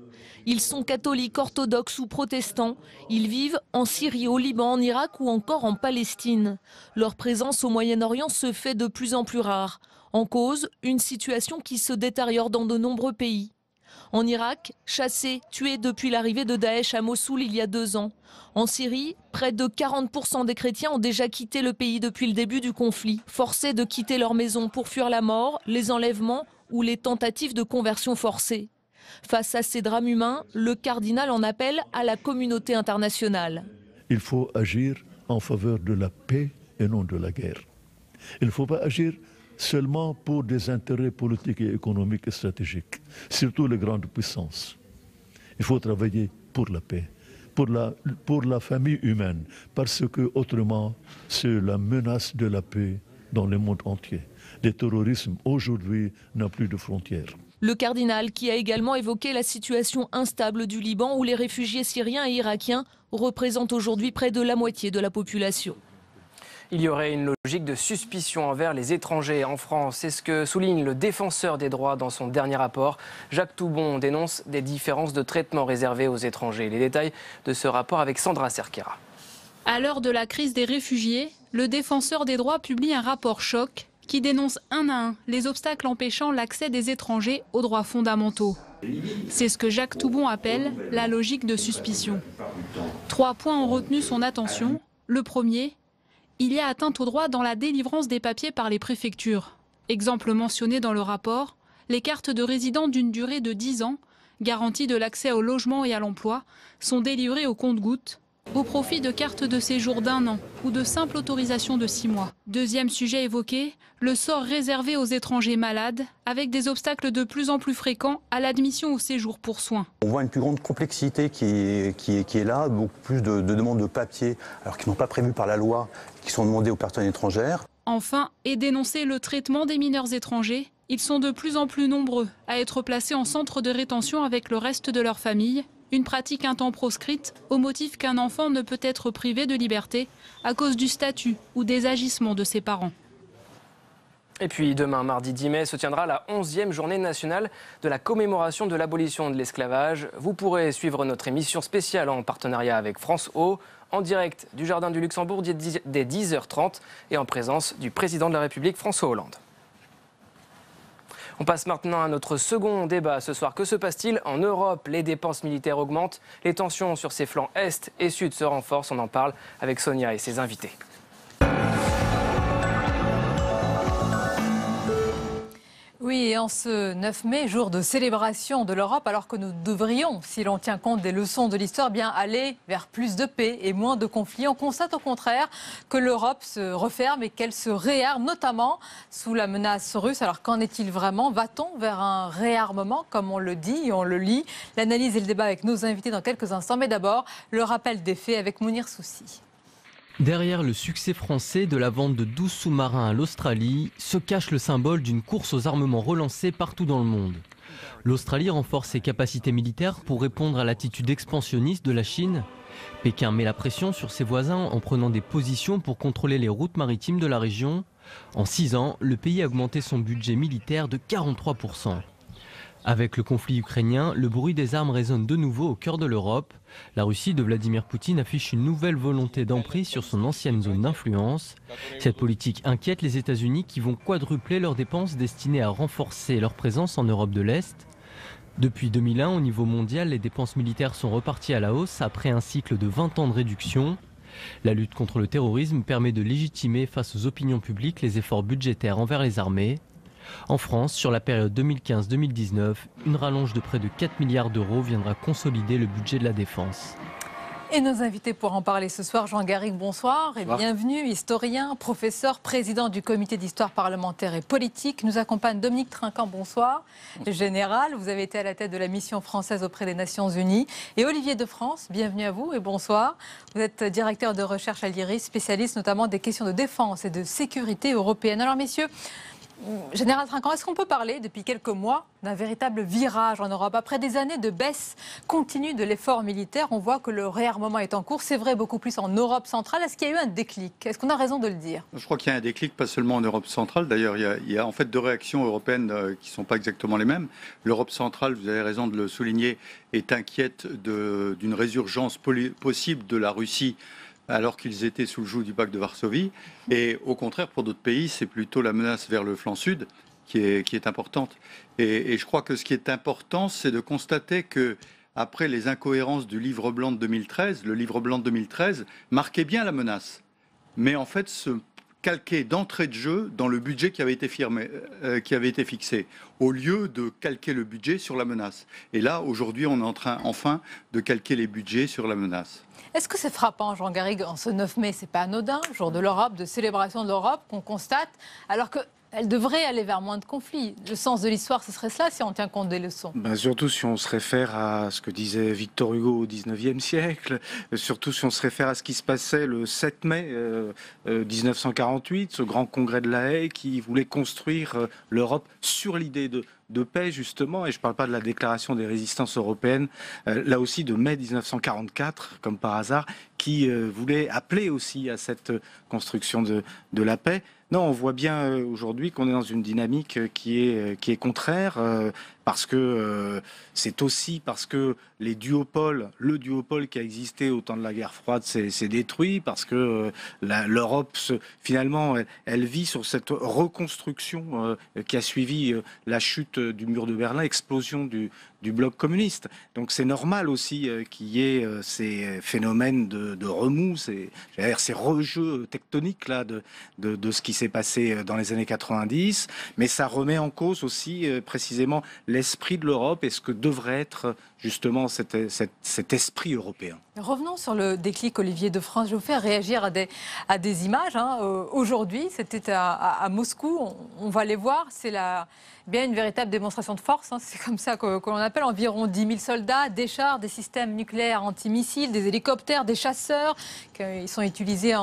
S15: Ils sont catholiques, orthodoxes ou protestants. Ils vivent en Syrie, au Liban, en Irak ou encore en Palestine. Leur présence au Moyen-Orient se fait de plus en plus rare. En cause, une situation qui se détériore dans de nombreux pays. En Irak, chassés, tués depuis l'arrivée de Daesh à Mossoul il y a 2 ans. En Syrie, près de 40% des chrétiens ont déjà quitté le pays depuis le début du conflit, forcés de quitter leur maison pour fuir la mort, les enlèvements ou les tentatives de conversion forcée. Face à ces drames humains, le cardinal en appelle à la communauté internationale.
S16: Il faut agir en faveur de la paix et non de la guerre. Il ne faut pas agir seulement pour des intérêts politiques et économiques et stratégiques, surtout les grandes puissances. Il faut travailler pour la paix, pour la famille humaine, parce que autrement, c'est la menace de la paix dans le monde entier. Le terrorisme, aujourd'hui, n'a plus de frontières.
S15: Le cardinal qui a également évoqué la situation instable du Liban où les réfugiés syriens et irakiens représentent aujourd'hui près de la moitié de la population.
S2: Il y aurait une logique de suspicion envers les étrangers en France. C'est ce que souligne le défenseur des droits dans son dernier rapport. Jacques Toubon dénonce des différences de traitement réservées aux étrangers. Les détails de ce rapport avec Sandra Cerquera.
S17: À l'heure de la crise des réfugiés, le défenseur des droits publie un rapport choc qui dénonce un à un les obstacles empêchant l'accès des étrangers aux droits fondamentaux. C'est ce que Jacques Toubon appelle la logique de suspicion. 3 points ont retenu son attention. Le premier, il y a atteinte aux droits dans la délivrance des papiers par les préfectures. Exemple mentionné dans le rapport, les cartes de résident d'une durée de 10 ans, garantie de l'accès au logement et à l'emploi, sont délivrées au compte-gouttes, au profit de cartes de séjour d'1 an ou de simple autorisation de 6 mois. Deuxième sujet évoqué, le sort réservé aux étrangers malades, avec des obstacles de plus en plus fréquents à l'admission au séjour pour soins.
S18: On voit une plus grande complexité qui est là, beaucoup plus de demandes de papiers, alors qui n'ont pas prévu par la loi, qui sont demandées aux personnes étrangères.
S17: Enfin, est dénoncé le traitement des mineurs étrangers. Ils sont de plus en plus nombreux à être placés en centre de rétention avec le reste de leur famille. Une pratique un temps proscrite au motif qu'un enfant ne peut être privé de liberté à cause du statut ou des agissements de ses parents.
S2: Et puis demain, mardi 10 mai, se tiendra la 11e journée nationale de la commémoration de l'abolition de l'esclavage. Vous pourrez suivre notre émission spéciale en partenariat avec France O, en direct du Jardin du Luxembourg dès 10h30 et en présence du président de la République, François Hollande. On passe maintenant à notre second débat ce soir. Que se passe-t-il en Europe? Les dépenses militaires augmentent, les tensions sur ses flancs est et sud se renforcent. On en parle avec Sonia et ses invités.
S1: Oui, et en ce 9 mai, jour de célébration de l'Europe, alors que nous devrions, si l'on tient compte des leçons de l'histoire, bien aller vers plus de paix et moins de conflits, on constate au contraire que l'Europe se referme et qu'elle se réarme, notamment sous la menace russe. Alors qu'en est-il vraiment? Va-t-on vers un réarmement, comme on le dit et on le lit? L'analyse et le débat avec nos invités dans quelques instants, mais d'abord, le rappel des faits avec Mounir Soussi.
S9: Derrière le succès français de la vente de 12 sous-marins à l'Australie se cache le symbole d'une course aux armements relancée partout dans le monde. L'Australie renforce ses capacités militaires pour répondre à l'attitude expansionniste de la Chine. Pékin met la pression sur ses voisins en prenant des positions pour contrôler les routes maritimes de la région. En 6 ans, le pays a augmenté son budget militaire de 43%. Avec le conflit ukrainien, le bruit des armes résonne de nouveau au cœur de l'Europe. La Russie de Vladimir Poutine affiche une nouvelle volonté d'emprise sur son ancienne zone d'influence. Cette politique inquiète les États-Unis qui vont quadrupler leurs dépenses destinées à renforcer leur présence en Europe de l'Est. Depuis 2001, au niveau mondial, les dépenses militaires sont reparties à la hausse après un cycle de 20 ans de réduction. La lutte contre le terrorisme permet de légitimer face aux opinions publiques les efforts budgétaires envers les armées. En France, sur la période 2015-2019, une rallonge de près de 4 milliards d'euros viendra consolider le budget de la défense.
S1: Et nos invités pour en parler ce soir, Jean Garrigue, bonsoir et bienvenue, historien, professeur, président du comité d'histoire parlementaire et politique. Nous accompagne Dominique Trinquant, bonsoir. Général, vous avez été à la tête de la mission française auprès des Nations Unies. Et Olivier de France, bienvenue à vous et bonsoir. Vous êtes directeur de recherche à l'IRIS, spécialiste notamment des questions de défense et de sécurité européenne. Alors messieurs, Général Trinquant, est-ce qu'on peut parler depuis quelques mois d'un véritable virage en Europe? Après des années de baisse continue de l'effort militaire, on voit que le réarmement est en cours. C'est vrai, beaucoup plus en Europe centrale. Est-ce qu'il y a eu un déclic? Est-ce qu'on a raison de le dire?
S19: Je crois qu'il y a un déclic, pas seulement en Europe centrale. D'ailleurs, il y a en fait deux réactions européennes qui ne sont pas exactement les mêmes. L'Europe centrale, vous avez raison de le souligner, est inquiète d'une résurgence possible de la Russie alors qu'ils étaient sous le joug du pacte de Varsovie. Et au contraire, pour d'autres pays, c'est plutôt la menace vers le flanc sud qui est importante. Et je crois que ce qui est important, c'est de constater que après les incohérences du livre blanc de 2013, le livre blanc de 2013 marquait bien la menace, mais en fait se calquait d'entrée de jeu dans le budget qui avait été fixé, au lieu de calquer le budget sur la menace. Et là, aujourd'hui, on est en train enfin de calquer les budgets sur la menace.
S1: Est-ce que c'est frappant, Jean Garrigue, en ce 9 mai, c'est pas anodin, jour de l'Europe, de célébration de l'Europe, qu'on constate, alors qu'elle devrait aller vers moins de conflits? Le sens de l'histoire, ce serait cela, si on tient compte des leçons.
S20: Surtout si on se réfère à ce que disait Victor Hugo au XIXe siècle, surtout si on se réfère à ce qui se passait le 7 mai 1948, ce grand congrès de La Haye qui voulait construire l'Europe sur l'idée de paix, justement, et je ne parle pas de la déclaration des résistances européennes, là aussi de mai 1944, comme par hasard, qui voulait appeler aussi à cette construction de la paix. Non, on voit bien aujourd'hui qu'on est dans une dynamique qui est contraire, parce que c'est aussi parce que le duopole qui a existé au temps de la guerre froide s'est détruit, parce que l'Europe, finalement, elle vit sur cette reconstruction qui a suivi la chute du mur de Berlin, explosion du bloc communiste. Donc c'est normal aussi qu'il y ait ces phénomènes de remous, ces rejeux tectoniques là, de ce qui s'est passé dans les années 90, mais ça remet en cause aussi précisément l'esprit de l'Europe et ce que devrait être justement cet esprit européen.
S1: Revenons sur le déclic, Olivier de France. Je vous fais réagir à des images. Aujourd'hui, c'était à Moscou, on va les voir, c'est bien une véritable démonstration de force, c'est comme ça que l'on appelle. Environ 10 000 soldats, des chars, des systèmes nucléaires antimissiles, des hélicoptères, des chasseurs, qui sont utilisés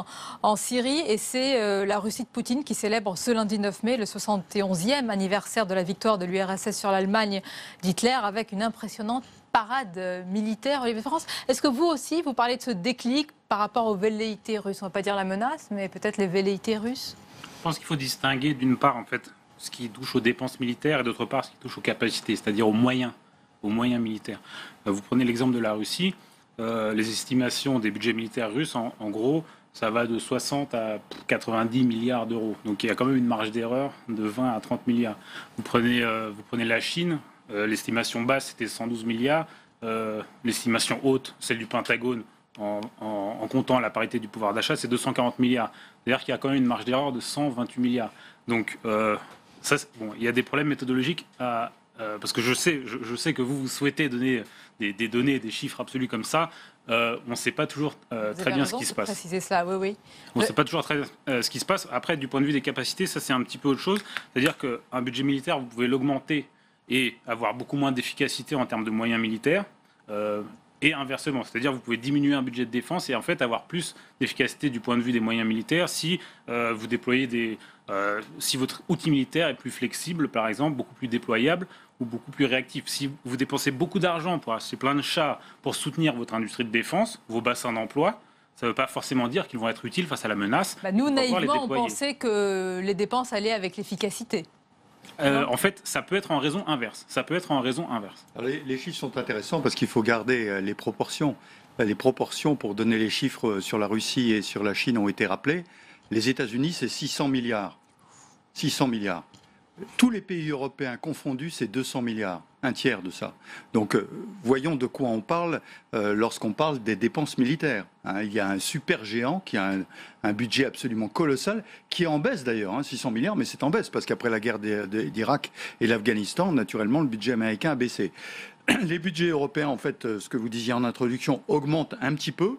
S1: en Syrie. Et c'est la Russie de Poutine qui célèbre ce lundi 9 mai le 71e anniversaire de la victoire de l'URSS sur l'Allemagne d'Hitler, avec une impressionnante parade militaire. Olivier de France, est-ce que vous aussi, vous parlez de ce déclic par rapport aux velléités russes? On ne va pas dire la menace, mais peut-être les velléités russes?
S21: pense qu'il faut distinguer d'une part en fait ce qui touche aux dépenses militaires et d'autre part ce qui touche aux capacités, c'est-à-dire aux moyens militaires. Vous prenez l'exemple de la Russie, les estimations des budgets militaires russes, en gros, ça va de 60 à 90 milliards d'euros. Donc il y a quand même une marge d'erreur de 20 à 30 milliards. Vous prenez la Chine, l'estimation basse c'était 112 milliards, l'estimation haute, celle du Pentagone, en comptant la parité du pouvoir d'achat, c'est 240 milliards. C'est-à-dire qu'il y a quand même une marge d'erreur de 128 milliards. Donc il y a des problèmes méthodologiques parce que je sais que vous souhaitez donner des données, des chiffres absolus comme ça. On ne sait pas toujours très bien ce qui se passe.
S1: Préciser cela, oui.
S21: On ne sait pas toujours très bien ce qui se passe. Après, du point de vue des capacités, ça c'est un petit peu autre chose. C'est-à-dire qu'un budget militaire, vous pouvez l'augmenter et avoir beaucoup moins d'efficacité en termes de moyens militaires. Et inversement, c'est-à-dire vous pouvez diminuer un budget de défense et en fait avoir plus d'efficacité du point de vue des moyens militaires si vous déployez si votre outil militaire est plus flexible, par exemple, beaucoup plus déployable ou beaucoup plus réactif. Si vous dépensez beaucoup d'argent pour acheter plein de chars pour soutenir votre industrie de défense, vos bassins d'emploi, ça ne veut pas forcément dire qu'ils vont être utiles face à la menace.
S1: Nous, naïvement, on pensait que les dépenses allaient avec l'efficacité.
S21: En fait, ça peut être en raison inverse.
S19: Alors, les chiffres sont intéressants parce qu'il faut garder les proportions. Les proportions, pour donner les chiffres sur la Russie et sur la Chine, ont été rappelées. Les États-Unis, c'est 600 milliards. 600 milliards. Tous les pays européens confondus, c'est 200 milliards, un tiers de ça. Donc, voyons de quoi on parle lorsqu'on parle des dépenses militaires. Il y a un super géant qui a un budget absolument colossal, qui est en baisse d'ailleurs, 600 milliards, mais c'est en baisse, parce qu'après la guerre d'Irak et l'Afghanistan, naturellement, le budget américain a baissé. Les budgets européens, en fait, ce que vous disiez en introduction, augmentent un petit peu.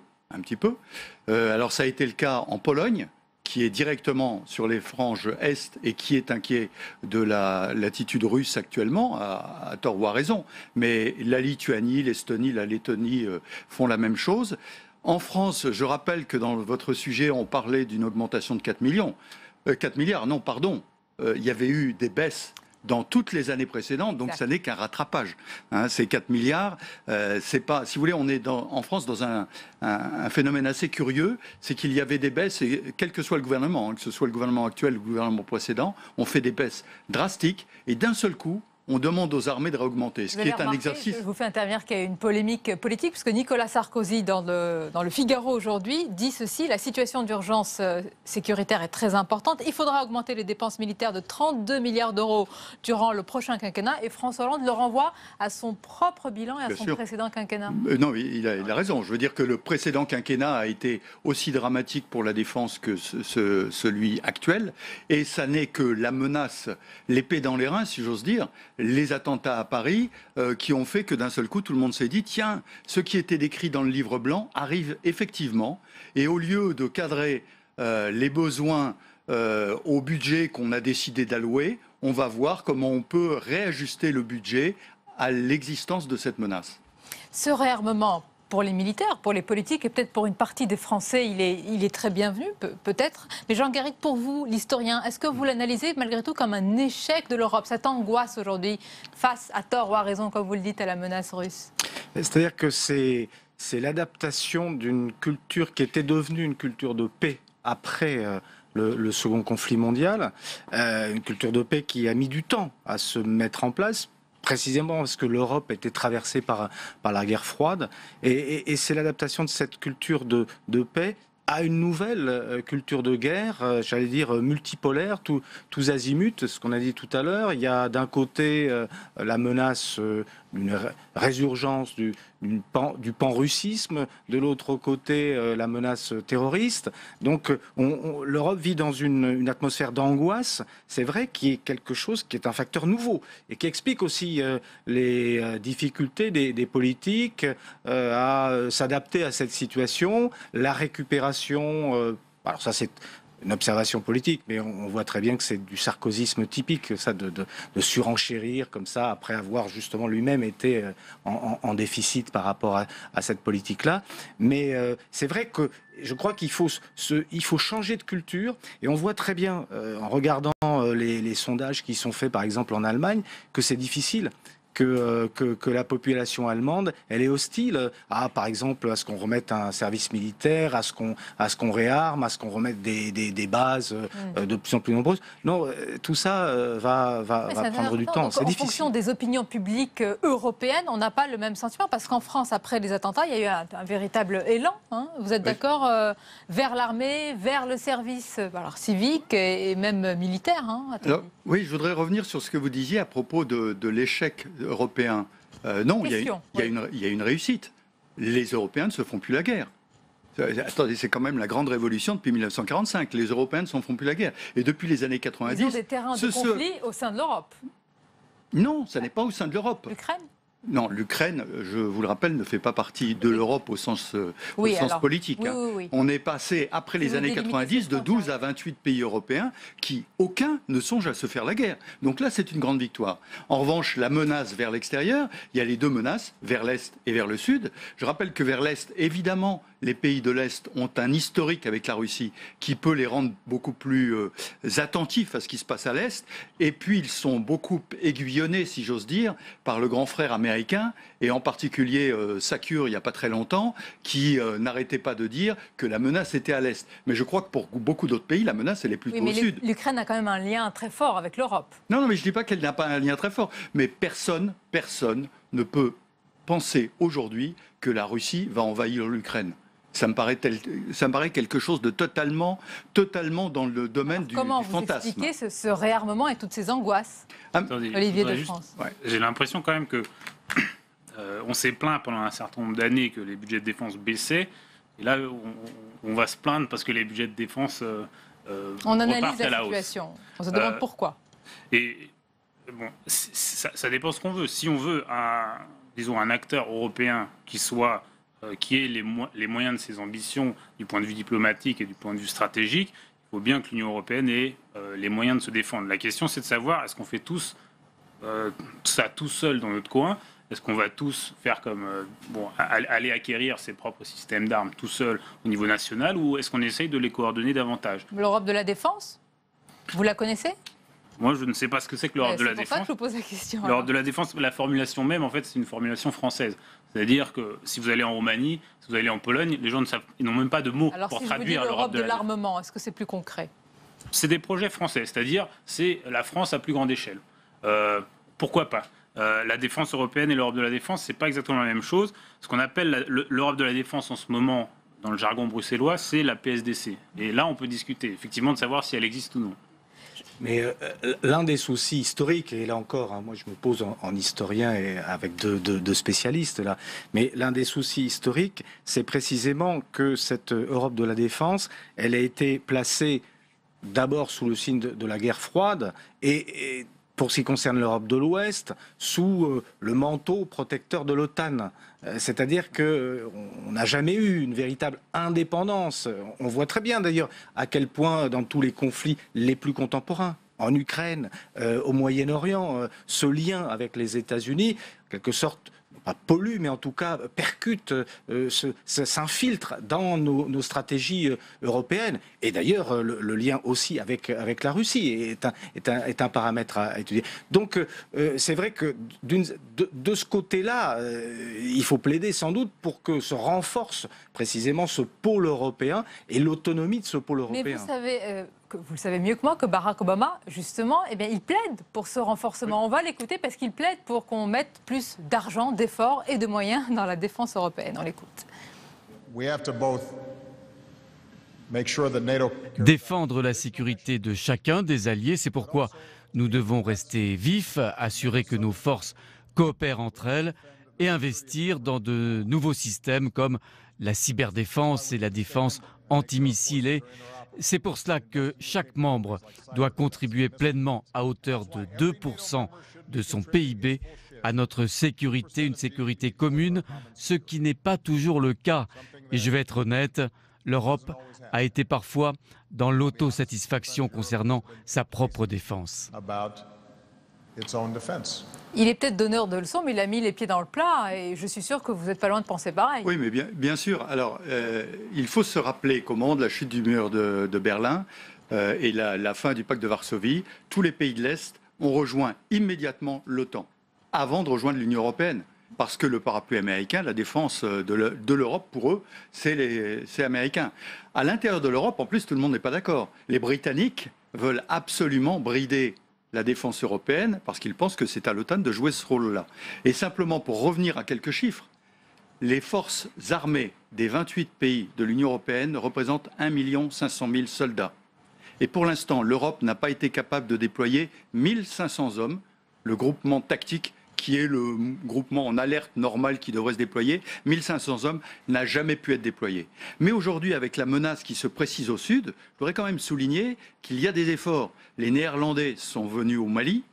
S19: Alors, ça a été le cas en Pologne, qui est directement sur les franges Est et qui est inquiet de l'attitude russe actuellement, à tort ou à raison. Mais la Lituanie, l'Estonie, la Lettonie font la même chose. En France, je rappelle que dans votre sujet, on parlait d'une augmentation de 4 milliards, non, pardon. Il y avait eu des baisses dans toutes les années précédentes, donc ça n'est qu'un rattrapage. Ces 4 milliards, c'est pas, si vous voulez, on est en France dans un phénomène assez curieux, c'est qu'il y avait des baisses, et quel que soit le gouvernement, que ce soit le gouvernement actuel ou le gouvernement précédent, on fait des baisses drastiques, et d'un seul coup, on demande aux armées de réaugmenter, ce qui est un exercice.
S1: Je vous fais intervenir qu'il y a une polémique politique, puisque Nicolas Sarkozy, dans le Figaro aujourd'hui, dit ceci: la situation d'urgence sécuritaire est très importante. Il faudra augmenter les dépenses militaires de 32 milliards d'euros durant le prochain quinquennat. Et François Hollande le renvoie à son propre bilan et à son précédent quinquennat.
S19: Non, il a raison. Je veux dire que le précédent quinquennat a été aussi dramatique pour la défense que celui actuel. Et ça n'est que la menace, l'épée dans les reins, si j'ose dire, les attentats à Paris qui ont fait que d'un seul coup, tout le monde s'est dit, tiens, ce qui était décrit dans le livre blanc arrive effectivement. Et au lieu de cadrer les besoins au budget qu'on a décidé d'allouer, on va voir comment on peut réajuster le budget à l'existence de cette menace.
S1: Ce réarmement, pour les militaires, pour les politiques et peut-être pour une partie des Français, il est très bienvenu, peut-être. Mais Jean Garrigue, pour vous, l'historien, est-ce que vous l'analysez malgré tout comme un échec de l'Europe? Cette angoisse aujourd'hui face, à tort ou à raison, comme vous le dites, à la menace russe?
S20: C'est-à-dire que c'est l'adaptation d'une culture qui était devenue une culture de paix après le second conflit mondial, une culture de paix qui a mis du temps à se mettre en place, précisément parce que l'Europe était traversée par la guerre froide. Et c'est l'adaptation de cette culture de paix à une nouvelle culture de guerre, j'allais dire multipolaire, tous azimuts, ce qu'on a dit tout à l'heure. Il y a d'un côté la menace d'une résurgence du pan-russisme, de l'autre côté la menace terroriste. Donc l'Europe vit dans une atmosphère d'angoisse, c'est vrai, qui est quelque chose qui est un facteur nouveau et qui explique aussi les difficultés des politiques à s'adapter à cette situation, la récupération. Alors ça c'est une observation politique, mais on voit très bien que c'est du sarkozysme typique, ça, de surenchérir comme ça, après avoir justement lui-même été en déficit par rapport à cette politique-là. Mais c'est vrai que je crois qu'il faut changer de culture, et on voit très bien, en regardant les sondages qui sont faits par exemple en Allemagne, que c'est difficile. que la population allemande, elle est hostile par exemple, à ce qu'on remette un service militaire, à ce qu'on réarme, à ce qu'on remette des bases de plus en plus nombreuses. Non, tout ça va prendre du temps.
S1: En fonction des opinions publiques européennes, on n'a pas le même sentiment, parce qu'en France, après les attentats, il y a eu un véritable élan. Vous êtes d'accord vers l'armée, vers le service civique et même militaire.
S19: Alors, oui, je voudrais revenir sur ce que vous disiez à propos de l'échec européen. Non, il y a une réussite. Les Européens ne se font plus la guerre. Attendez, c'est quand même la grande révolution depuis 1945. Les Européens ne se font plus la guerre. Et depuis les années 90...
S1: Ils ont des terrains de conflit au sein de l'Europe.
S19: Non, ça n'est pas au sein de l'Europe.
S1: L'Ukraine ?
S19: Non, l'Ukraine, je vous le rappelle, ne fait pas partie de l'Europe au sens politique.
S1: Oui.
S19: On est passé, après les années 90, de 12 à 28 pays européens qui, aucun, ne songe à se faire la guerre. Donc là, c'est une grande victoire. En revanche, la menace vers l'extérieur, il y a les deux menaces, vers l'Est et vers le Sud. Je rappelle que vers l'Est, évidemment, les pays de l'Est ont un historique avec la Russie qui peut les rendre beaucoup plus attentifs à ce qui se passe à l'Est. Et puis, ils sont beaucoup aiguillonnés, si j'ose dire, par le grand frère américain, et en particulier Sakur, il n'y a pas très longtemps, qui n'arrêtait pas de dire que la menace était à l'Est. Mais je crois que pour beaucoup d'autres pays, la menace, elle est plutôt au Sud.
S1: L'Ukraine a quand même un lien très fort avec l'Europe.
S19: Non, mais je ne dis pas qu'elle n'a pas un lien très fort. Mais personne ne peut penser aujourd'hui que la Russie va envahir l'Ukraine. Ça me paraît quelque chose de totalement dans le domaine du fantasme.
S1: Comment vous expliquez ce réarmement et toutes ces angoisses, Olivier de France?
S21: J'ai l'impression quand même que on s'est plaint pendant un certain nombre d'années que les budgets de défense baissaient. Et là, on va se plaindre parce que les budgets de défense
S1: on analyse
S21: la
S1: situation. On se demande pourquoi.
S21: Et bon, ça dépend ce qu'on veut. Si on veut un acteur européen qui ait les moyens de ses ambitions du point de vue diplomatique et du point de vue stratégique, il faut bien que l'Union européenne ait les moyens de se défendre. La question, c'est de savoir, est-ce qu'on fait tous ça tout seul dans notre coin? Est-ce qu'on va tous faire comme aller acquérir ses propres systèmes d'armes tout seul au niveau national, ou est-ce qu'on essaye de les coordonner davantage?
S1: L'Europe de la défense, vous la connaissez?
S21: Moi, je ne sais pas ce que c'est que l'Europe de la défense.
S1: C'est pour ça que je vous pose la question.
S21: L'Europe de la défense, la formulation même, en fait, c'est une formulation française. C'est-à-dire que si vous allez en Roumanie, si vous allez en Pologne, les gens n'ont même pas de mots pour traduire l'Europe de
S1: l'armement. Est-ce que c'est plus concret?
S21: C'est des projets français, c'est-à-dire c'est la France à plus grande échelle. Pourquoi pas? La défense européenne et l'Europe de la défense, c'est pas exactement la même chose. Ce qu'on appelle l'Europe de la défense en ce moment, dans le jargon bruxellois, c'est la PSDC. Et là, on peut discuter effectivement de savoir si elle existe ou non.
S20: Mais l'un des soucis historiques, et là encore, moi je me pose en historien et avec deux spécialistes là, mais l'un des soucis historiques, c'est précisément que cette Europe de la défense, elle a été placée d'abord sous le signe de la guerre froide et pour ce qui concerne l'Europe de l'Ouest, sous le manteau protecteur de l'OTAN. C'est-à-dire qu'on n'a jamais eu une véritable indépendance. On voit très bien d'ailleurs à quel point dans tous les conflits les plus contemporains, en Ukraine, au Moyen-Orient, ce lien avec les États-Unis, en quelque sorte, pas pollue, mais en tout cas percute, s'infiltre dans nos stratégies européennes. Et d'ailleurs, le lien aussi avec la Russie est un paramètre à étudier. Donc, c'est vrai que de ce côté-là, il faut plaider sans doute pour que se renforce précisément ce pôle européen et l'autonomie de ce pôle européen.
S1: Mais vous savez... vous le savez mieux que moi, que Barack Obama, justement, il plaide pour ce renforcement. Oui. On va l'écouter parce qu'il plaide pour qu'on mette plus d'argent, d'efforts et de moyens dans la défense européenne. On l'écoute.
S4: Défendre la sécurité de chacun des alliés, c'est pourquoi nous devons rester vifs, assurer que nos forces coopèrent entre elles et investir dans de nouveaux systèmes comme la cyberdéfense et la défense antimissile. C'est pour cela que chaque membre doit contribuer pleinement à hauteur de 2% de son PIB à notre sécurité, une sécurité commune, ce qui n'est pas toujours le cas. Et je vais être honnête, l'Europe a été parfois dans l'autosatisfaction concernant sa propre défense.
S1: Il est peut-être donneur de leçons, mais il a mis les pieds dans le plat et je suis sûr que vous n'êtes pas loin de penser pareil.
S19: Oui, mais bien sûr. Alors, il faut se rappeler qu'au moment de la chute du mur de Berlin et la fin du pacte de Varsovie, tous les pays de l'Est ont rejoint immédiatement l'OTAN. avant de rejoindre l'Union européenne. Parce que le parapluie américain, la défense de l'Europe, pour eux, c'est américain. À l'intérieur de l'Europe, en plus, tout le monde n'est pas d'accord. Les Britanniques veulent absolument brider la défense européenne parce qu'ils pensent que c'est à l'OTAN de jouer ce rôle-là. Et simplement pour revenir à quelques chiffres, les forces armées des 28 pays de l'Union européenne représentent 1 500 000 soldats. Et pour l'instant, l'Europe n'a pas été capable de déployer 1500 hommes, le groupement tactique qui est le groupement en alerte normal qui devrait se déployer, 1500 hommes, n'a jamais pu être déployé. Mais aujourd'hui, avec la menace qui se précise au sud, je voudrais quand même souligner qu'il y a des efforts. Les Néerlandais sont venus au Mali,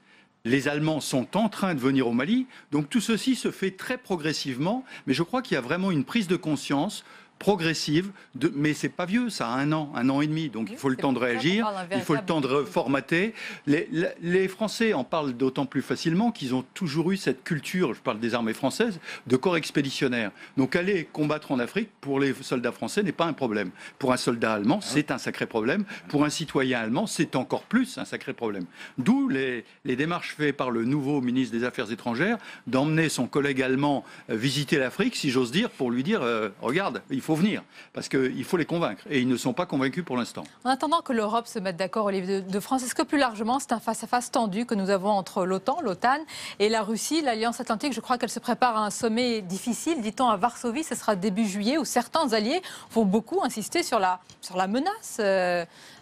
S19: les Allemands sont en train de venir au Mali, donc tout ceci se fait très progressivement, mais je crois qu'il y a vraiment une prise de conscience progressive, mais c'est pas vieux, ça a 1 an et demi, donc il faut le temps de réagir, il faut le temps de reformater. Les Français en parlent d'autant plus facilement qu'ils ont toujours eu cette culture, je parle des armées françaises, de corps expéditionnaires. Donc aller combattre en Afrique, pour les soldats français, n'est pas un problème. Pour un soldat allemand, c'est un sacré problème. Pour un citoyen allemand, c'est encore plus un sacré problème. D'où les démarches faites par le nouveau ministre des Affaires étrangères d'emmener son collègue allemand visiter l'Afrique, si j'ose dire, pour lui dire regarde, il faut venir, parce qu'il faut les convaincre. Et ils ne sont pas convaincus pour l'instant.
S1: En attendant que l'Europe se mette d'accord, Olivier de France, est-ce que plus largement, c'est un face-à-face tendu que nous avons entre l'OTAN et la Russie, l'Alliance Atlantique? Je crois qu'elle se prépare à un sommet difficile, dit-on, à Varsovie. Ce sera début juillet, où certains alliés vont beaucoup insister sur la menace.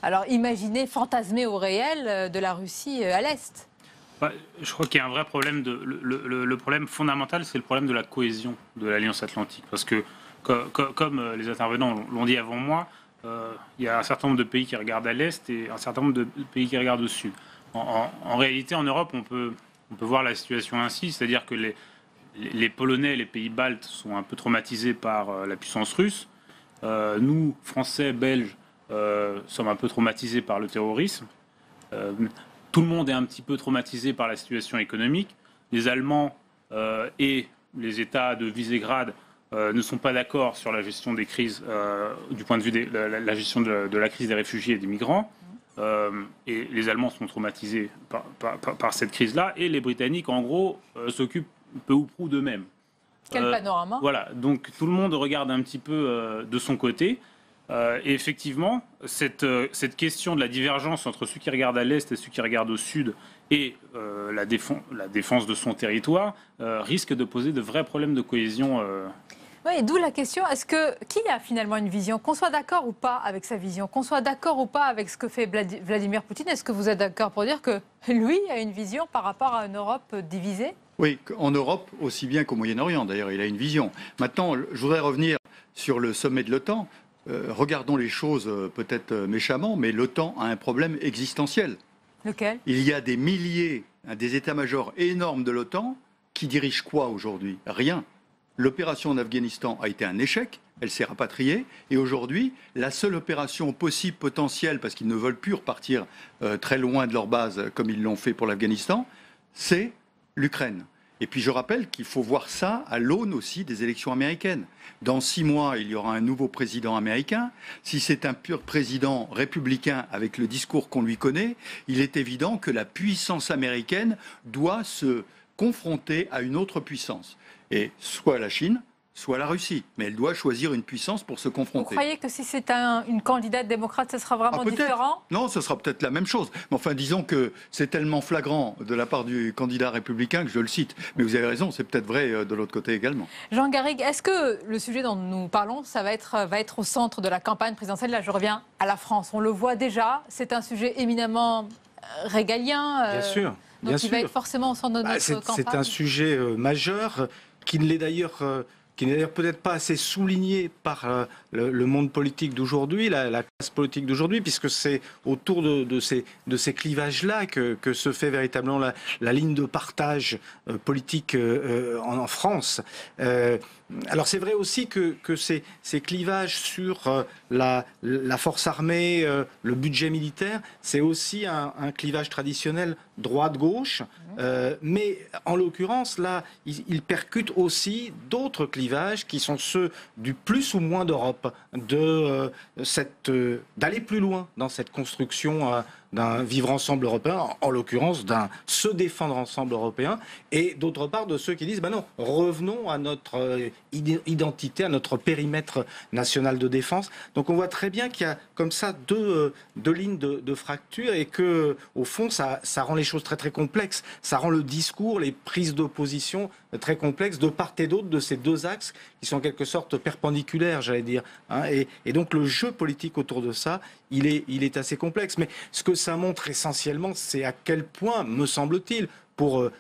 S1: Alors imaginez, fantasmer au réel de la Russie à l'Est.
S21: Je crois qu'il y a un vrai problème. Le problème fondamental, c'est le problème de la cohésion de l'Alliance Atlantique. Parce que comme les intervenants l'ont dit avant moi, il y a un certain nombre de pays qui regardent à l'Est et un certain nombre de pays qui regardent au Sud. En réalité, en Europe, on peut voir la situation ainsi, c'est-à-dire que les Polonais et les pays baltes sont un peu traumatisés par la puissance russe. Nous, Français, Belges, sommes un peu traumatisés par le terrorisme. Tout le monde est un petit peu traumatisé par la situation économique. Les Allemands et les États de Visegrad ne sont pas d'accord sur la gestion des crises, du point de vue de la gestion de la crise des réfugiés et des migrants. Et les Allemands sont traumatisés par cette crise-là. Et les Britanniques, en gros, s'occupent peu ou prou d'eux-mêmes.
S1: Quel panorama.
S21: Voilà, donc tout le monde regarde un petit peu de son côté. Et effectivement, cette question de la divergence entre ceux qui regardent à l'Est et ceux qui regardent au Sud et la défense de son territoire risque de poser de vrais problèmes de cohésion.
S1: Oui, d'où la question, qui a finalement une vision? Qu'on soit d'accord ou pas avec sa vision, qu'on soit d'accord ou pas avec ce que fait Vladimir Poutine, est-ce que vous êtes d'accord pour dire que lui a une vision par rapport à une Europe divisée?
S19: Oui, en Europe, aussi bien qu'au Moyen-Orient, d'ailleurs, il a une vision. Maintenant, je voudrais revenir sur le sommet de l'OTAN. Regardons les choses peut-être méchamment, mais l'OTAN a un problème existentiel.
S1: Lequel?
S19: Il y a des milliers, des états-majors énormes de l'OTAN qui dirigent quoi aujourd'hui? Rien. L'opération en Afghanistan a été un échec, elle s'est rapatriée, et aujourd'hui, la seule opération possible, potentielle, parce qu'ils ne veulent plus repartir très loin de leur base comme ils l'ont fait pour l'Afghanistan, c'est l'Ukraine. Et puis je rappelle qu'il faut voir ça à l'aune aussi des élections américaines. Dans 6 mois, il y aura un nouveau président américain. Si c'est un pur président républicain avec le discours qu'on lui connaît, il est évident que la puissance américaine doit se confronter à une autre puissance. Et soit la Chine, soit la Russie. Mais elle doit choisir une puissance pour se confronter.
S1: Vous croyez que si c'est une candidate démocrate, ce sera vraiment différent?
S19: Non, ce sera peut-être la même chose. Mais enfin, disons que c'est tellement flagrant de la part du candidat républicain que je le cite. Mais vous avez raison, c'est peut-être vrai de l'autre côté également.
S1: Jean Garrigue, est-ce que le sujet dont nous parlons, ça va être au centre de la campagne présidentielle? Là, je reviens à la France. On le voit déjà, c'est un sujet éminemment régalien.
S20: Bien sûr.
S1: Donc
S20: bien
S1: il va être forcément au centre de notre campagne.
S20: C'est un sujet majeur qui ne l'est d'ailleurs peut-être pas assez souligné par le monde politique d'aujourd'hui, la classe politique d'aujourd'hui, puisque c'est autour de ces clivages-là que se fait véritablement la ligne de partage politique en France. Alors c'est vrai aussi que ces clivages sur la force armée, le budget militaire, c'est aussi un clivage traditionnel droite-gauche, mais en l'occurrence, là, il percute aussi d'autres clivages qui sont ceux du plus ou moins d'Europe, d'aller plus loin dans cette construction d'un vivre ensemble européen, en l'occurrence d'un se défendre ensemble européen, et d'autre part de ceux qui disent non, revenons à notre identité, à notre périmètre national de défense. Donc on voit très bien qu'il y a comme ça deux lignes de fracture, et que au fond ça rend les choses très très complexes. Ça rend le discours, les prises d'opposition très complexes de part et d'autre de ces deux axes qui sont en quelque sorte perpendiculaires, j'allais dire. Et donc le jeu politique autour de ça, il est assez complexe. Mais ce que ça montre essentiellement, c'est à quel point, me semble-t-il, pour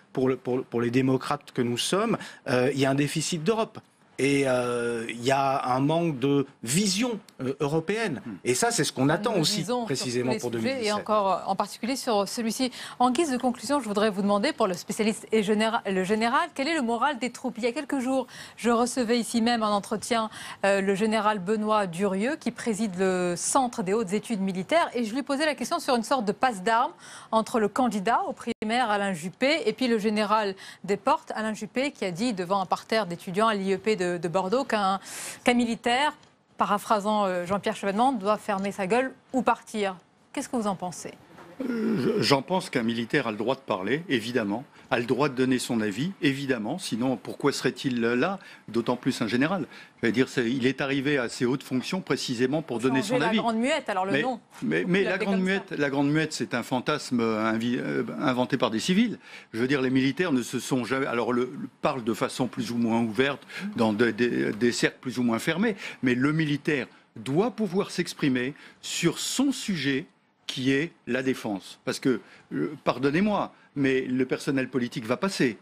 S20: les démocrates que nous sommes, il y a un déficit d'Europe. Et il y a un manque de vision européenne. Et ça, c'est ce qu'on attend aussi, précisément pour 2017.
S1: Et encore en particulier sur celui-ci. En guise de conclusion, je voudrais vous demander, pour le spécialiste et le général, quel est le moral des troupes? Il y a quelques jours, je recevais ici même en entretien le général Benoît Durieux, qui préside le Centre des hautes études militaires. Et je lui posais la question sur une sorte de passe d'armes entre le candidat aux primaires, Alain Juppé, et puis le général des Portes, Alain Juppé, qui a dit devant un parterre d'étudiants à l'IEP de Bordeaux qu'un militaire, paraphrasant Jean-Pierre Chevènement, doit fermer sa gueule ou partir. Qu'est-ce que vous en pensez?
S19: J'en pense qu'un militaire a le droit de parler, évidemment, a le droit de donner son avis, évidemment, sinon pourquoi serait-il là, d'autant plus un général? Je veux dire, il est arrivé à ces hautes fonctions précisément pour donner son avis.
S1: La Grande Muette, alors le nom.
S19: Mais la Grande Muette, c'est un fantasme inventé par des civils. Je veux dire, les militaires ne se sont jamais... Alors, parlent de façon plus ou moins ouverte, dans des cercles plus ou moins fermés, mais le militaire doit pouvoir s'exprimer sur son sujet, qui est la défense. Parce que, pardonnez-moi, mais le personnel politique va passer.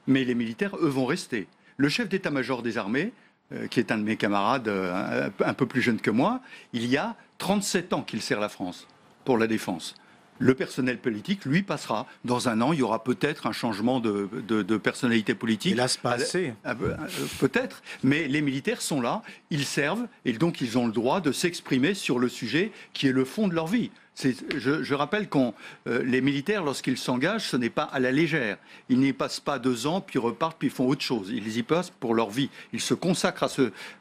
S19: Mais les militaires, eux, vont rester. Le chef d'état-major des armées, qui est un de mes camarades un peu plus jeune que moi, il y a 37 ans qu'il sert la France pour la défense. Le personnel politique, lui, passera. Dans un an, il y aura peut-être un changement de personnalité politique.
S20: Hélas, pas assez.
S19: Peut-être, mais les militaires sont là, ils servent, et donc ils ont le droit de s'exprimer sur le sujet qui est le fond de leur vie. Je rappelle que les militaires, lorsqu'ils s'engagent, ce n'est pas à la légère. Ils n'y passent pas 2 ans, puis repartent, puis font autre chose. Ils y passent pour leur vie. Ils se consacrent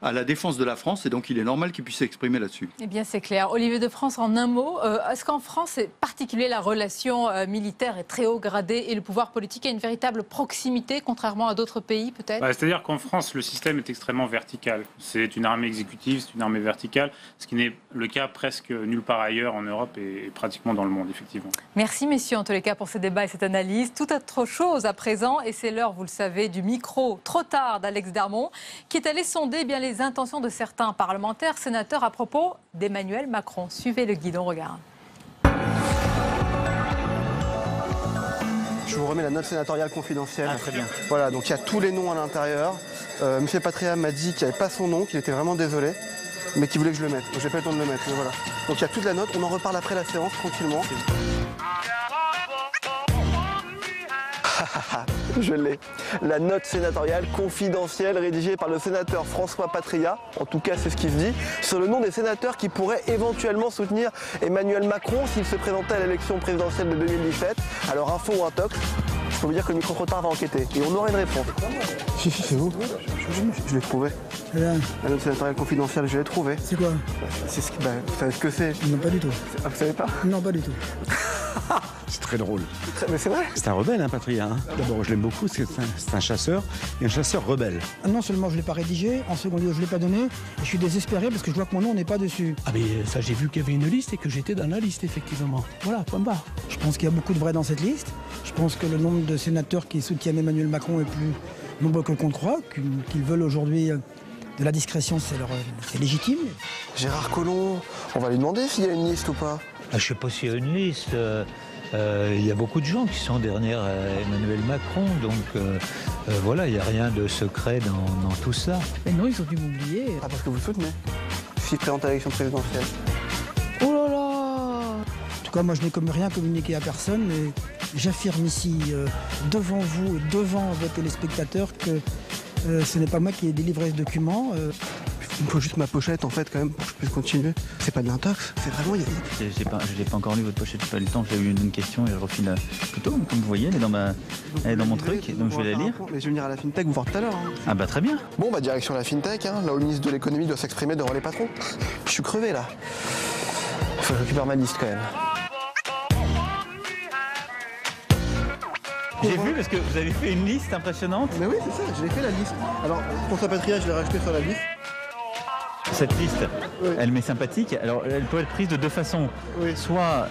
S19: à la défense de la France, et donc il est normal qu'ils puissent s'exprimer là-dessus.
S1: Eh bien, c'est clair. Olivier de France, en un mot, est-ce qu'en France, c'est particulier, la relation militaire est très haut gradée et le pouvoir politique a une véritable proximité, contrairement à d'autres pays, peut-être?
S21: C'est-à-dire qu'en France, le système est extrêmement vertical. C'est une armée exécutive, c'est une armée verticale, ce qui n'est le cas presque nulle part ailleurs en Europe et pratiquement dans le monde, effectivement.
S1: Merci, messieurs, en tous les cas, pour ce débat et cette analyse. Tout autre chose à présent, et c'est l'heure, vous le savez, du micro trop tard d'Alex Darmon, qui est allé sonder bien les intentions de certains parlementaires, sénateurs, à propos d'Emmanuel Macron. Suivez le guide, on regarde.
S3: Je vous remets la note sénatoriale confidentielle.
S22: Ah, très bien.
S3: Voilà, donc il y a tous les noms à l'intérieur. Monsieur Patria m'a dit qu'il n'y avait pas son nom, qu'il était vraiment désolé, mais qu'il voulait que je le mette. Donc j'ai pas eu le temps de le mettre, mais voilà. Donc il y a toute la note, on en reparle après la séance, tranquillement. Je l'ai. La note sénatoriale confidentielle rédigée par le sénateur François Patria, en tout cas c'est ce qu'il se dit, sur le nom des sénateurs qui pourraient éventuellement soutenir Emmanuel Macron s'il se présentait à l'élection présidentielle de 2017. Alors info ou intox, je peux vous dire que le micro-trottoir va enquêter et on aura une réponse. Si, c'est vous. Je l'ai trouvé. La note sénatoriale confidentielle, je l'ai trouvée.
S23: C'est quoi?
S3: C'est ce, vous savez ce que c'est?
S23: Non, pas du tout.
S3: Ah, vous savez pas?
S23: Non, pas du tout.
S22: C'est très drôle.
S3: Mais c'est vrai.
S22: C'est un rebelle, hein, Patria. Hein. D'abord, je l'aime beaucoup, c'est un chasseur, et un chasseur rebelle.
S23: Non seulement je ne l'ai pas rédigé, en second lieu, je ne l'ai pas donné, et je suis désespéré parce que je vois que mon nom n'est pas dessus.
S22: Ah mais ça, j'ai vu qu'il y avait une liste et que j'étais dans la liste, effectivement. Voilà, point barre.
S23: Je pense qu'il y a beaucoup de vrai dans cette liste. Je pense que le nombre de sénateurs qui soutiennent Emmanuel Macron est plus nombreux que qu'on croit, qu'ils veulent aujourd'hui de la discrétion, c'est légitime.
S3: Gérard Collomb, on va lui demander s'il y a une liste ou pas.
S22: Je ne sais pas s'il y a une liste. Il y a beaucoup de gens qui sont derrière Emmanuel Macron, donc voilà, il n'y a rien de secret dans tout ça.
S23: Mais non, ils ont dû m'oublier.
S3: Ah, parce que vous le soutenez. S'il se présente à l'élection présidentielle.
S23: Oh là là! En tout cas, moi, je n'ai comme rien communiqué à personne, mais j'affirme ici, devant vous et devant vos téléspectateurs, que ce n'est pas moi qui ai délivré ce document.
S3: Il me faut juste ma pochette en fait quand même pour que je puisse continuer. C'est pas de l'intox, c'est vraiment...
S22: Je n'ai pas encore lu votre pochette, j'ai pas eu le temps, j'ai eu une question et je refile plutôt, comme vous voyez, elle est dans mon truc, donc je vais la lire.
S3: Mais je vais venir à la FinTech vous voir tout à l'heure. Hein.
S22: Ah bah très bien.
S3: Bon bah direction la FinTech, hein, là où le ministre de l'économie doit s'exprimer devant les patrons. Je suis crevé là. Il faut que je récupère ma liste quand même.
S5: J'ai vu parce que vous avez fait une liste impressionnante.
S3: Mais oui, c'est ça, je l'ai fait la liste. Alors, François Patria, je l'ai rajouté sur la liste.
S5: Cette liste, elle m'est sympathique. Alors, elle peut être prise de deux façons. Soit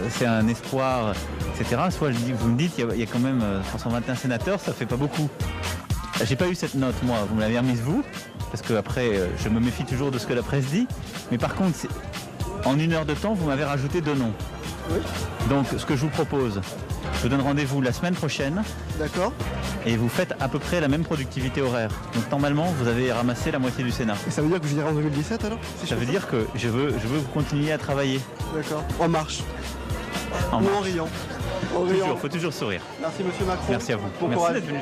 S5: c'est un espoir, etc. Soit vous me dites, il y a quand même 321 sénateurs, ça fait pas beaucoup. J'ai pas eu cette note, moi. Vous me l'avez remise vous, parce que après, je me méfie toujours de ce que la presse dit. Mais par contre, en 1 heure de temps, vous m'avez rajouté 2 noms. Donc, ce que je vous propose, je vous donne rendez-vous la semaine prochaine.
S3: D'accord.
S5: Et vous faites à peu près la même productivité horaire. Donc normalement, vous avez ramassé la moitié du Sénat.
S3: Et ça veut dire que je viendrai en 2017 alors?
S5: Ça veut dire que je veux que vous continuiez à travailler.
S3: D'accord. En marche.
S5: En riant.
S3: Il
S5: faut toujours sourire.
S3: Merci Monsieur Macron.
S5: Merci à vous.
S3: Bon
S5: Merci
S3: courage.
S5: d'être venu.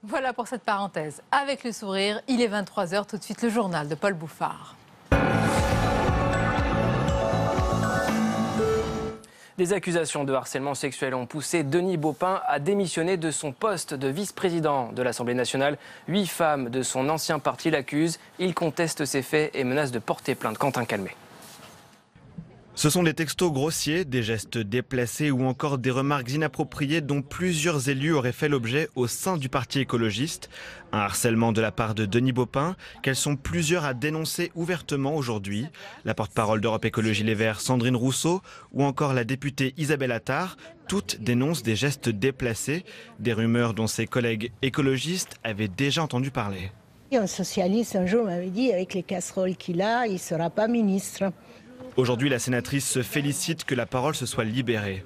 S1: Voilà pour cette parenthèse. Avec le sourire, il est 23h, tout de suite le journal de Paul Bouffard.
S2: Des accusations de harcèlement sexuel ont poussé Denis Baupin à démissionner de son poste de vice-président de l'Assemblée nationale. 8 femmes de son ancien parti l'accusent. Il conteste ces faits et menace de porter plainte. Quentin Calmet.
S6: Ce sont des textos grossiers, des gestes déplacés ou encore des remarques inappropriées dont plusieurs élus auraient fait l'objet au sein du parti écologiste. Un harcèlement de la part de Denis Baupin, qu'elles sont plusieurs à dénoncer ouvertement aujourd'hui. La porte-parole d'Europe Écologie Les Verts, Sandrine Rousseau, ou encore la députée Isabelle Attard, toutes dénoncent des gestes déplacés, des rumeurs dont ses collègues écologistes avaient déjà entendu parler.
S7: Un socialiste un jour m'avait dit avec les casseroles qu'il a, il ne sera pas ministre.
S6: Aujourd'hui, la sénatrice se félicite que la parole se soit libérée.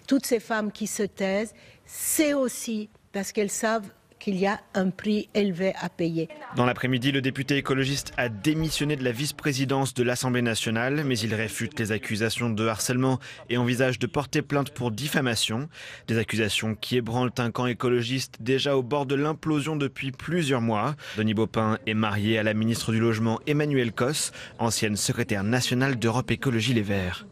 S7: Toutes ces femmes qui se taisent, c'est aussi parce qu'elles savent qu'il y a un prix élevé à payer.
S6: Dans l'après-midi, le député écologiste a démissionné de la vice-présidence de l'Assemblée nationale, mais il réfute les accusations de harcèlement et envisage de porter plainte pour diffamation. Des accusations qui ébranlent un camp écologiste déjà au bord de l'implosion depuis plusieurs mois. Denis Baupin est marié à la ministre du Logement Emmanuelle Cos, ancienne secrétaire nationale d'Europe Écologie Les Verts.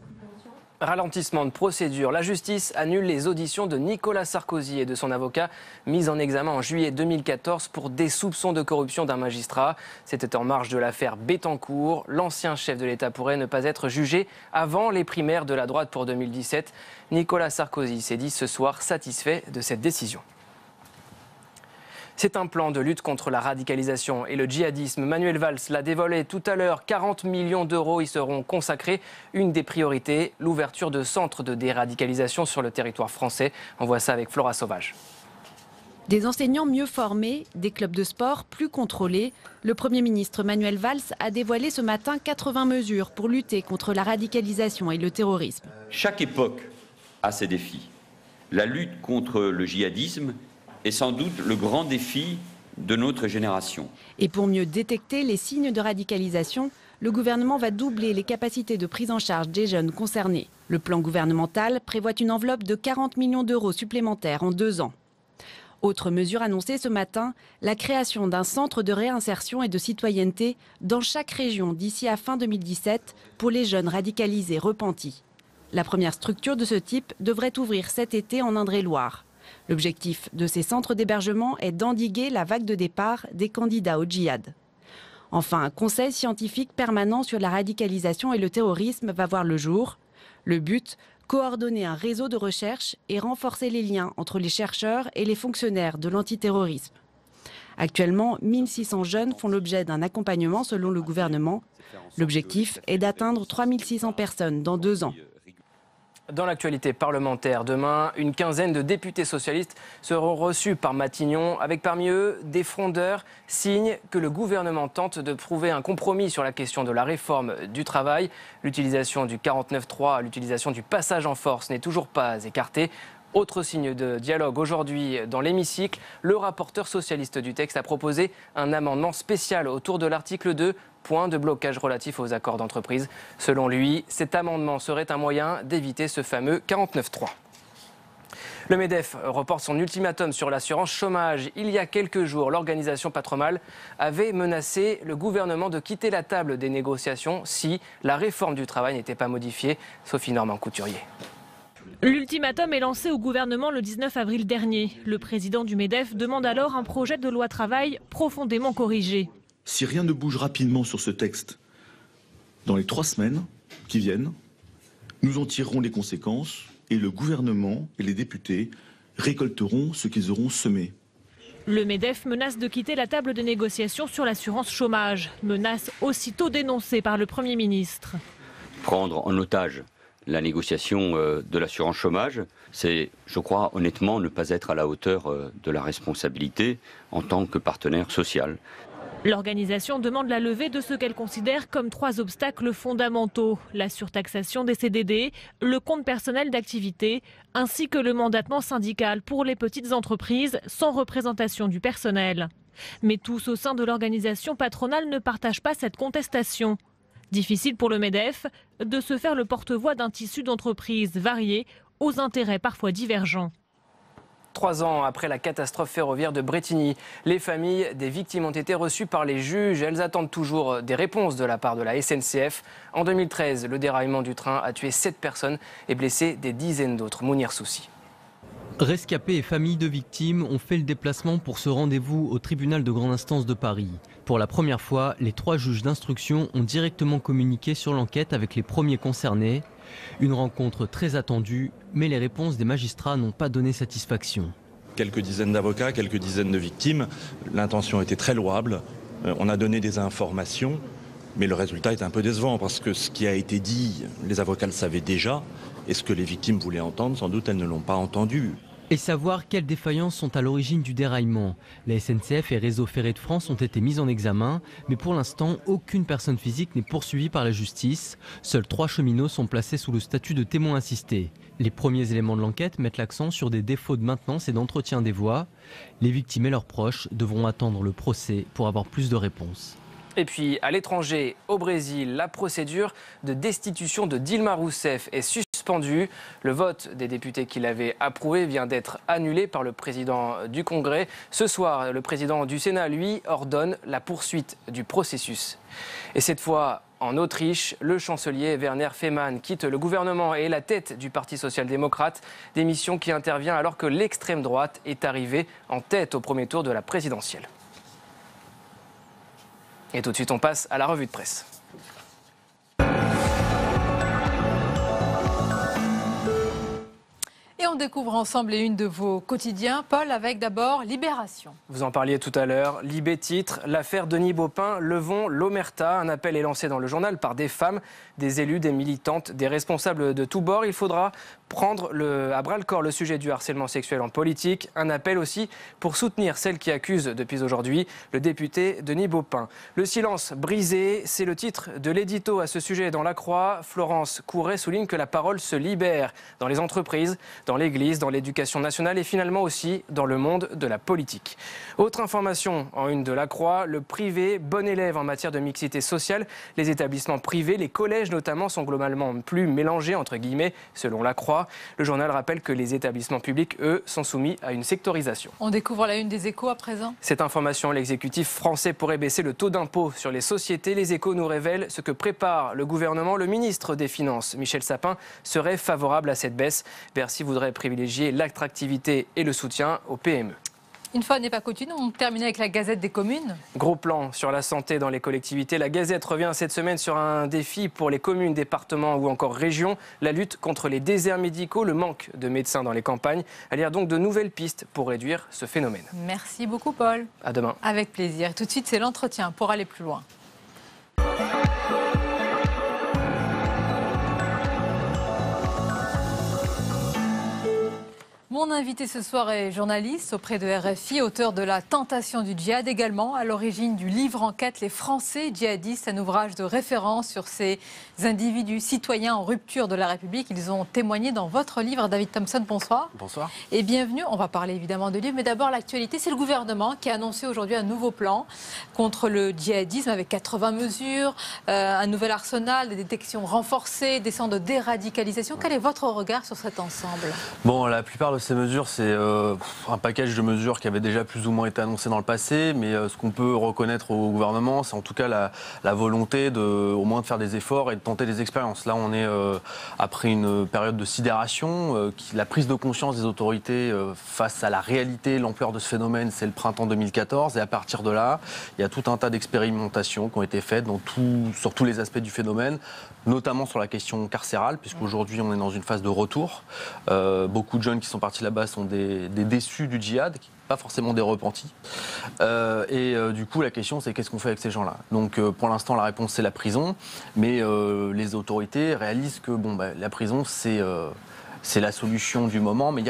S2: Ralentissement de procédure. La justice annule les auditions de Nicolas Sarkozy et de son avocat mis en examen en juillet 2014 pour des soupçons de corruption d'un magistrat. C'était en marge de l'affaire Bettencourt. L'ancien chef de l'État pourrait ne pas être jugé avant les primaires de la droite pour 2017. Nicolas Sarkozy s'est dit ce soir satisfait de cette décision. C'est un plan de lutte contre la radicalisation et le djihadisme. Manuel Valls l'a dévoilé tout à l'heure. 40 millions d'euros y seront consacrés. Une des priorités, l'ouverture de centres de déradicalisation sur le territoire français. On voit ça avec Flora Sauvage.
S24: Des enseignants mieux formés, des clubs de sport plus contrôlés. Le Premier ministre Manuel Valls a dévoilé ce matin 80 mesures pour lutter contre la radicalisation et le terrorisme.
S25: Chaque époque a ses défis. La lutte contre le djihadisme est sans doute le grand défi de notre génération.
S24: Et pour mieux détecter les signes de radicalisation, le gouvernement va doubler les capacités de prise en charge des jeunes concernés. Le plan gouvernemental prévoit une enveloppe de 40 millions d'euros supplémentaires en 2 ans. Autre mesure annoncée ce matin, la création d'un centre de réinsertion et de citoyenneté dans chaque région d'ici à fin 2017 pour les jeunes radicalisés repentis. La première structure de ce type devrait ouvrir cet été en Indre-et-Loire. L'objectif de ces centres d'hébergement est d'endiguer la vague de départ des candidats au djihad. Enfin, un conseil scientifique permanent sur la radicalisation et le terrorisme va voir le jour. Le but, coordonner un réseau de recherche et renforcer les liens entre les chercheurs et les fonctionnaires de l'antiterrorisme. Actuellement, 1600 jeunes font l'objet d'un accompagnement selon le gouvernement. L'objectif est d'atteindre 3600 personnes dans 2 ans.
S2: Dans l'actualité parlementaire, demain, une quinzaine de députés socialistes seront reçus par Matignon, avec parmi eux des frondeurs, signe que le gouvernement tente de trouver un compromis sur la question de la réforme du travail. L'utilisation du 49.3, l'utilisation du passage en force n'est toujours pas écartée. Autre signe de dialogue aujourd'hui dans l'hémicycle, le rapporteur socialiste du texte a proposé un amendement spécial autour de l'article 2, point de blocage relatif aux accords d'entreprise. Selon lui, cet amendement serait un moyen d'éviter ce fameux 49.3. Le MEDEF reporte son ultimatum sur l'assurance chômage. Il y a quelques jours, l'organisation patronale avait menacé le gouvernement de quitter la table des négociations si la réforme du travail n'était pas modifiée. Sophie Normand-Couturier.
S15: L'ultimatum est lancé au gouvernement le 19 avril dernier. Le président du MEDEF demande alors un projet de loi travail profondément corrigé.
S26: Si rien ne bouge rapidement sur ce texte, dans les 3 semaines qui viennent,
S8: Nous en tirerons les conséquences et le gouvernement et les députés récolteront ce qu'ils auront semé.
S10: Le MEDEF menace de quitter la table de négociation sur l'assurance chômage. Menace aussitôt dénoncée par le Premier ministre.
S25: Prendre en otage la négociation de l'assurance chômage, c'est, je crois, honnêtement, ne pas être à la hauteur de la responsabilité en tant que partenaire social.
S10: L'organisation demande la levée de ce qu'elle considère comme 3 obstacles fondamentaux. La surtaxation des CDD, le compte personnel d'activité, ainsi que le mandatement syndical pour les petites entreprises sans représentation du personnel. Mais tous au sein de l'organisation patronale ne partagent pas cette contestation. Difficile pour le MEDEF de se faire le porte-voix d'un tissu d'entreprises variées aux intérêts parfois divergents.
S2: 3 ans après la catastrophe ferroviaire de Brétigny, les familles des victimes ont été reçues par les juges. Elles attendent toujours des réponses de la part de la SNCF. En 2013, le déraillement du train a tué 7 personnes et blessé des dizaines d'autres. Mounir Soussi.
S9: Rescapés et familles de victimes ont fait le déplacement pour ce rendez-vous au tribunal de grande instance de Paris. Pour la première fois, les 3 juges d'instruction ont directement communiqué sur l'enquête avec les premiers concernés. Une rencontre très attendue, mais les réponses des magistrats n'ont pas donné satisfaction.
S11: Quelques dizaines d'avocats, quelques dizaines de victimes. L'intention était très louable. On a donné des informations, mais le résultat est un peu décevant parce que ce qui a été dit, les avocats le savaient déjà. Et ce que les victimes voulaient entendre, sans doute, elles ne l'ont pas entendu.
S9: Et savoir quelles défaillances sont à l'origine du déraillement. La SNCF et Réseau Ferré de France ont été mis en examen, mais pour l'instant, aucune personne physique n'est poursuivie par la justice. Seuls 3 cheminots sont placés sous le statut de témoin assisté. Les premiers éléments de l'enquête mettent l'accent sur des défauts de maintenance et d'entretien des voies. Les victimes et leurs proches devront attendre le procès pour avoir plus de réponses.
S2: Et puis, à l'étranger, au Brésil, la procédure de destitution de Dilma Rousseff est suspendue. Le vote des députés qui l'avaient approuvé vient d'être annulé par le président du Congrès. Ce soir, le président du Sénat, lui, ordonne la poursuite du processus. Et cette fois, en Autriche, le chancelier Werner Faymann quitte le gouvernement et la tête du Parti social-démocrate. Démission qui intervient alors que l'extrême droite est arrivée en tête au premier tour de la présidentielle. Et tout de suite, on passe à la revue de presse.
S1: Et on découvre ensemble les unes de vos quotidiens. Paul, avec d'abord Libération.
S2: Vous en parliez tout à l'heure. Libé titre, l'affaire Denis Baupin, levons l'omerta. Un appel est lancé dans le journal par des femmes, des élus, des militantes, des responsables de tous bords. Il faudra prendre à bras-le-corps le sujet du harcèlement sexuel en politique. Un appel aussi pour soutenir celles qui accusent depuis aujourd'hui le député Denis Baupin. Le silence brisé, c'est le titre de l'édito à ce sujet dans La Croix. Florence Couret souligne que la parole se libère dans les entreprises, dans l'Église, dans l'éducation nationale et finalement aussi dans le monde de la politique. Autre information en une de La Croix, le privé, bon élève en matière de mixité sociale. Les établissements privés, les collèges notamment, sont globalement plus mélangés entre guillemets, selon La Croix. Le journal rappelle que les établissements publics, eux, sont soumis à une sectorisation.
S1: On découvre la une des Échos à présent.
S2: Cette information, l'exécutif français pourrait baisser le taux d'impôt sur les sociétés. Les Échos nous révèlent ce que prépare le gouvernement. Le ministre des Finances, Michel Sapin, serait favorable à cette baisse. Bercy voudrait privilégier l'attractivité et le soutien aux PME.
S1: Une fois n'est pas coutume, on termine avec la Gazette des communes.
S2: Gros plan sur la santé dans les collectivités. La Gazette revient cette semaine sur un défi pour les communes, départements ou encore régions. La lutte contre les déserts médicaux, le manque de médecins dans les campagnes. À lire donc de nouvelles pistes pour réduire ce phénomène.
S1: Merci beaucoup Paul.
S2: À demain.
S1: Avec plaisir. Tout de suite, c'est l'entretien pour aller plus loin. Mon invité ce soir est journaliste auprès de RFI, auteur de La tentation du djihad, également à l'origine du livre enquête Les Français djihadistes, un ouvrage de référence sur ces individus citoyens en rupture de la République. Ils ont témoigné dans votre livre. David Thompson, bonsoir.
S2: Bonsoir.
S1: Et bienvenue. On va parler évidemment de livre, mais d'abord l'actualité. C'est le gouvernement qui a annoncé aujourd'hui un nouveau plan contre le djihadisme avec 80 mesures, un nouvel arsenal, des détections renforcées, des centres de déradicalisation. Quel est votre regard sur cet ensemble ?
S12: Bon, la plupart ces mesures, c'est un package de mesures qui avait déjà plus ou moins été annoncé dans le passé, mais ce qu'on peut reconnaître au gouvernement, c'est en tout cas la volonté au moins de faire des efforts et de tenter des expériences. Là, on est après une période de sidération, la prise de conscience des autorités face à la réalité, l'ampleur de ce phénomène, c'est le printemps 2014, et à partir de là, il y a tout un tas d'expérimentations qui ont été faites sur tous les aspects du phénomène, notamment sur la question carcérale, puisqu'aujourd'hui on est dans une phase de retour. Beaucoup de jeunes qui sont partis là-bas sont des déçus du djihad, pas forcément des repentis. Du coup, la question, c'est qu'est-ce qu'on fait avec ces gens-là? Donc, pour l'instant, la réponse, c'est la prison. Mais les autorités réalisent que la prison, c'est la solution du moment, mais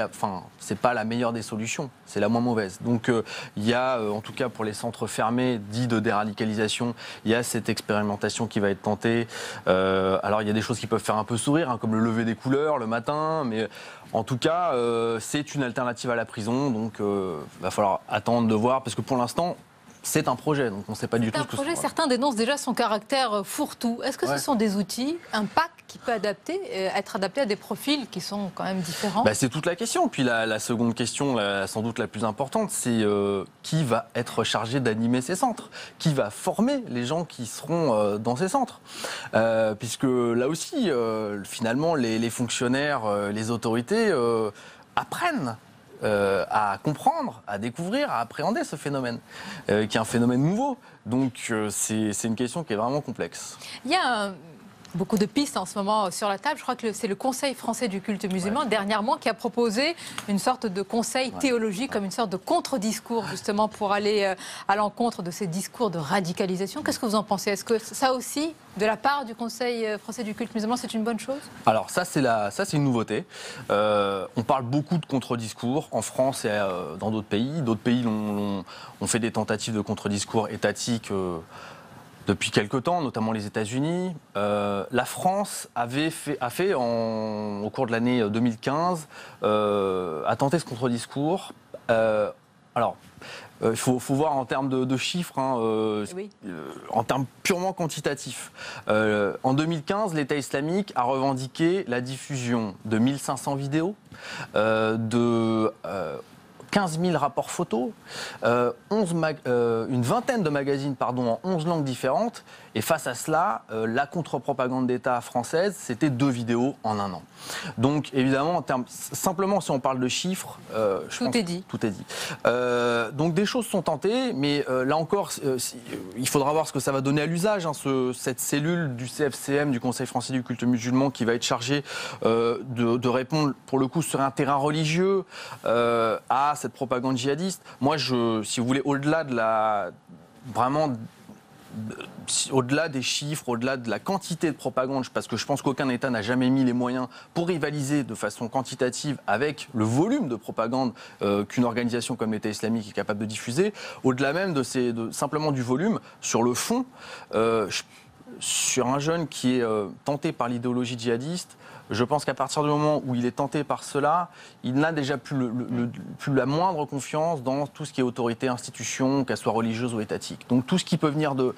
S12: c'est pas la meilleure des solutions, c'est la moins mauvaise. Donc il y a, en tout cas pour les centres fermés dits de déradicalisation, il y a cette expérimentation qui va être tentée. Alors il y a des choses qui peuvent faire un peu sourire, comme le lever des couleurs le matin, mais en tout cas c'est une alternative à la prison, donc il va falloir attendre de voir, parce que pour l'instant, c'est un projet, donc on ne sait pas du tout ce que c'est.
S1: Un projet, certains dénoncent déjà son caractère fourre-tout. Est-ce que ce sont des outils, un pack qui peut être adapté à des profils qui sont quand même différents?
S12: C'est toute la question. Puis la seconde question, sans doute la plus importante, c'est qui va être chargé d'animer ces centres? Qui va former les gens qui seront dans ces centres? Puisque là aussi, finalement, les fonctionnaires, les autorités apprennent à comprendre, à découvrir, à appréhender ce phénomène, qui est un phénomène nouveau. Donc c'est une question qui est vraiment complexe.
S1: Il y a beaucoup de pistes en ce moment sur la table. Je crois que c'est le Conseil français du culte musulman, dernièrement, qui a proposé une sorte de conseil théologique, comme une sorte de contre-discours, justement, pour aller à l'encontre de ces discours de radicalisation. Qu'est-ce que vous en pensez? Est-ce que ça aussi, de la part du Conseil français du culte musulman, c'est une bonne chose?
S12: Alors ça, c'est une nouveauté. On parle beaucoup de contre-discours en France et dans d'autres pays. D'autres pays ont fait des tentatives de contre-discours étatiques depuis quelque temps, notamment les États-Unis. La France a fait au cours de l'année 2015, a tenté ce contre-discours. Alors, il faut voir en termes de chiffres, en termes purement quantitatifs. En 2015, l'État islamique a revendiqué la diffusion de 1500 vidéos, 15 000 rapports photos, une vingtaine de magazines en 11 langues différentes. Et face à cela, la contre-propagande d'État française, c'était 2 vidéos en un an. Donc évidemment, simplement si on parle de chiffres,
S1: tout est dit.
S12: Donc des choses sont tentées, mais là encore, il faudra voir ce que ça va donner à l'usage, cette cellule du CFCM, du Conseil français du culte musulman, qui va être chargée de répondre, pour le coup, sur un terrain religieux à cette propagande djihadiste. Moi, si vous voulez, au-delà des chiffres, au-delà de la quantité de propagande, parce que je pense qu'aucun État n'a jamais mis les moyens pour rivaliser de façon quantitative avec le volume de propagande qu'une organisation comme l'État islamique est capable de diffuser, au-delà même simplement du volume, sur le fond, sur un jeune qui est tenté par l'idéologie djihadiste, je pense qu'à partir du moment où il est tenté par cela, il n'a déjà plus la moindre confiance dans tout ce qui est autorité, institution, qu'elle soit religieuse ou étatique. Donc tout ce qui peut venir de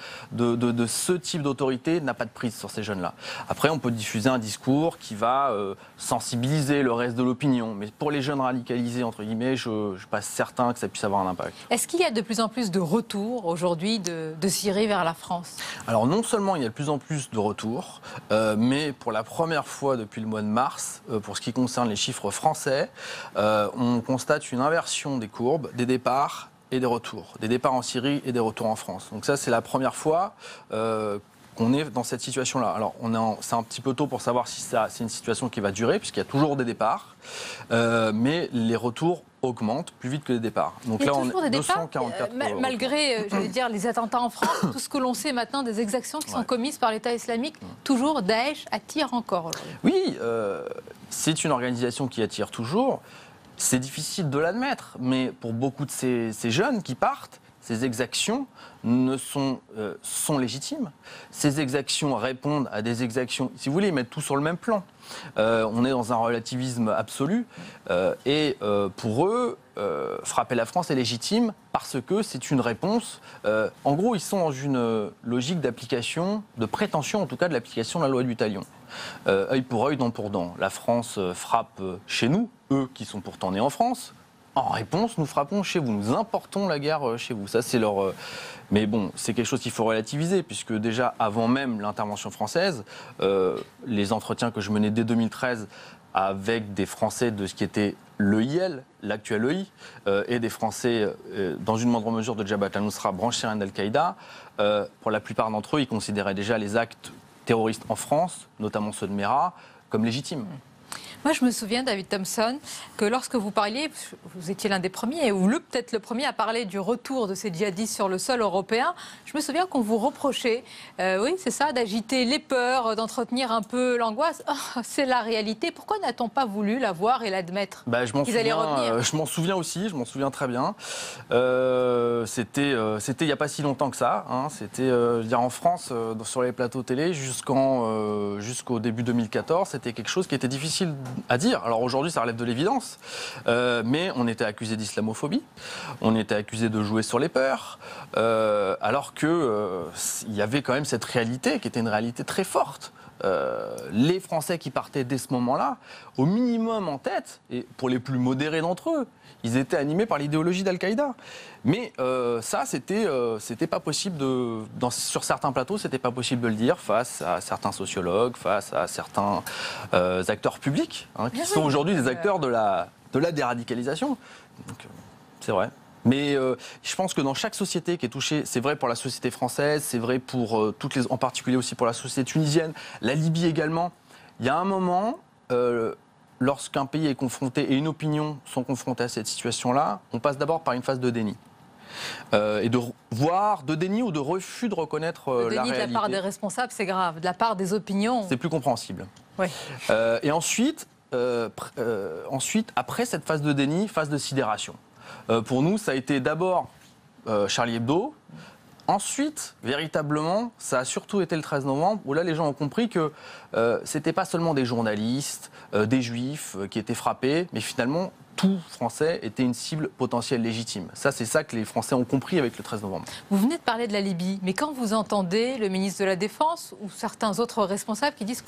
S12: ce type d'autorité n'a pas de prise sur ces jeunes-là. Après, on peut diffuser un discours qui va sensibiliser le reste de l'opinion. Mais pour les jeunes radicalisés, entre guillemets, je ne suis pas certain que ça puisse avoir un impact.
S1: Est-ce qu'il y a de plus en plus de retours aujourd'hui de Syrie vers la France?
S12: Alors non seulement il y a de plus en plus de retours, mais pour la première fois depuis le mois de mars, pour ce qui concerne les chiffres français, on constate une inversion des courbes, des départs et des retours. Des départs en Syrie et des retours en France. Donc ça, c'est la première fois qu'on est dans cette situation-là. Alors, c'est un petit peu tôt pour savoir si c'est une situation qui va durer, puisqu'il y a toujours des départs, mais les retours augmentent plus vite que les départs. Donc là, on est 244.
S1: Malgré, j'allais dire, les attentats en France, tout ce que l'on sait maintenant des exactions qui sont commises par l'État islamique, toujours Daesh attire encore aujourd'hui.
S12: Oui, c'est une organisation qui attire toujours. C'est difficile de l'admettre, mais pour beaucoup de ces jeunes qui partent, ces exactions sont légitimes. Ces exactions répondent à des exactions, si vous voulez, ils mettent tout sur le même plan. On est dans un relativisme absolu et pour eux, frapper la France est légitime parce que c'est une réponse. En gros, ils sont dans une logique d'application, de prétention en tout cas, de l'application de la loi du talion. œil pour œil, dent pour dent. La France frappe chez nous, eux qui sont pourtant nés en France. En réponse, nous frappons chez vous, nous importons la guerre chez vous. Ça, c'est leur... Mais bon, c'est quelque chose qu'il faut relativiser, puisque déjà, avant même l'intervention française, les entretiens que je menais dès 2013 avec des Français de ce qui était l'EIL, l'actuel EI, et des Français, dans une moindre mesure, de Jabhat al-Nusra, branche syrienne d'Al-Qaïda, pour la plupart d'entre eux, ils considéraient déjà les actes terroristes en France, notamment ceux de Mera, comme légitimes.
S1: Moi, je me souviens, David Thompson, que lorsque vous parliez, vous étiez l'un des premiers, ou peut-être le premier à parler du retour de ces djihadistes sur le sol européen, je me souviens qu'on vous reprochait, oui, c'est ça, d'agiter les peurs, d'entretenir un peu l'angoisse. Oh, c'est la réalité. Pourquoi n'a-t-on pas voulu la voir et l'admettre qu'ils allaient revenir ?
S12: Je m'en souviens aussi, je m'en souviens très bien. C'était il n'y a pas si longtemps que ça. Hein. C'était, je veux dire, en France, sur les plateaux télé, jusqu'au début 2014, c'était quelque chose qui était difficile à dire. Alors aujourd'hui, ça relève de l'évidence, mais on était accusé d'islamophobie, on était accusé de jouer sur les peurs, alors que il y avait quand même cette réalité qui était une réalité très forte. Les Français qui partaient dès ce moment-là, au minimum en tête, et pour les plus modérés d'entre eux, ils étaient animés par l'idéologie d'Al-Qaïda. Mais ça, c'était pas possible sur certains plateaux, c'était pas possible de le dire face à certains sociologues, face à certains acteurs publics, hein, qui sont aujourd'hui des acteurs de la déradicalisation. Donc, c'est vrai. Mais je pense que dans chaque société qui est touchée, c'est vrai pour la société française, c'est vrai pour en particulier aussi pour la société tunisienne, la Libye également, il y a un moment, lorsqu'un pays est confronté et une opinion sont confrontés à cette situation-là, on passe d'abord par une phase de déni. Et de déni ou de refus de reconnaître la réalité.
S1: Le déni de la part des responsables, c'est grave. De la part des opinions...
S12: C'est plus compréhensible.
S1: Oui.
S12: Et ensuite, après cette phase de déni, phase de sidération. Pour nous, ça a été d'abord Charlie Hebdo. Ensuite, véritablement, ça a surtout été le 13 novembre, où là, les gens ont compris que c'était pas seulement des journalistes, des juifs qui étaient frappés, mais finalement, tout Français était une cible potentielle légitime. Ça, c'est ça que les Français ont compris avec le 13 novembre.
S1: Vous venez de parler de la Libye, mais quand vous entendez le ministre de la Défense ou certains autres responsables qui disent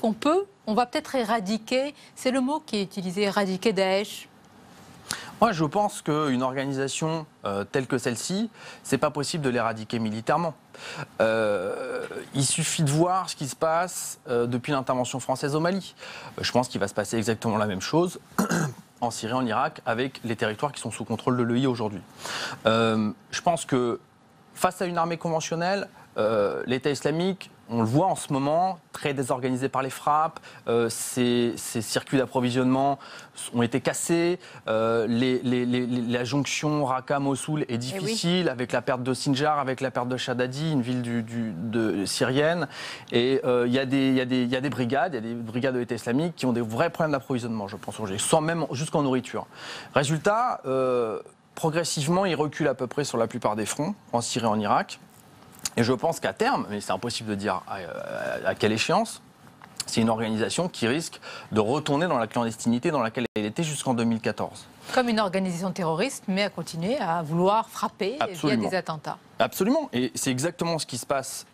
S1: on va peut-être éradiquer, c'est le mot qui est utilisé, éradiquer Daesh.
S12: Moi, je pense qu'une organisation telle que celle-ci, c'est pas possible de l'éradiquer militairement. Il suffit de voir ce qui se passe depuis l'intervention française au Mali. Je pense qu'il va se passer exactement la même chose en Syrie, en Irak, avec les territoires qui sont sous contrôle de l'EI aujourd'hui. Je pense que face à une armée conventionnelle, l'État islamique, on le voit en ce moment, très désorganisé par les frappes, ces circuits d'approvisionnement ont été cassés, la jonction Raqqa-Mossoul est difficile, avec la perte de Sinjar, avec la perte de Shadadi, une ville syrienne. Et il y a des brigades de l'État islamique qui ont des vrais problèmes d'approvisionnement, je pense, sans même jusqu'en nourriture. Résultat, progressivement, ils reculent à peu près sur la plupart des fronts, en Syrie et en Irak. Et je pense qu'à terme, mais c'est impossible de dire à quelle échéance, c'est une organisation qui risque de retourner dans la clandestinité dans laquelle elle était jusqu'en 2014.
S1: Comme une organisation terroriste, mais à continuer à vouloir frapper via des attentats.
S12: Absolument. Et c'est exactement ce qui se passe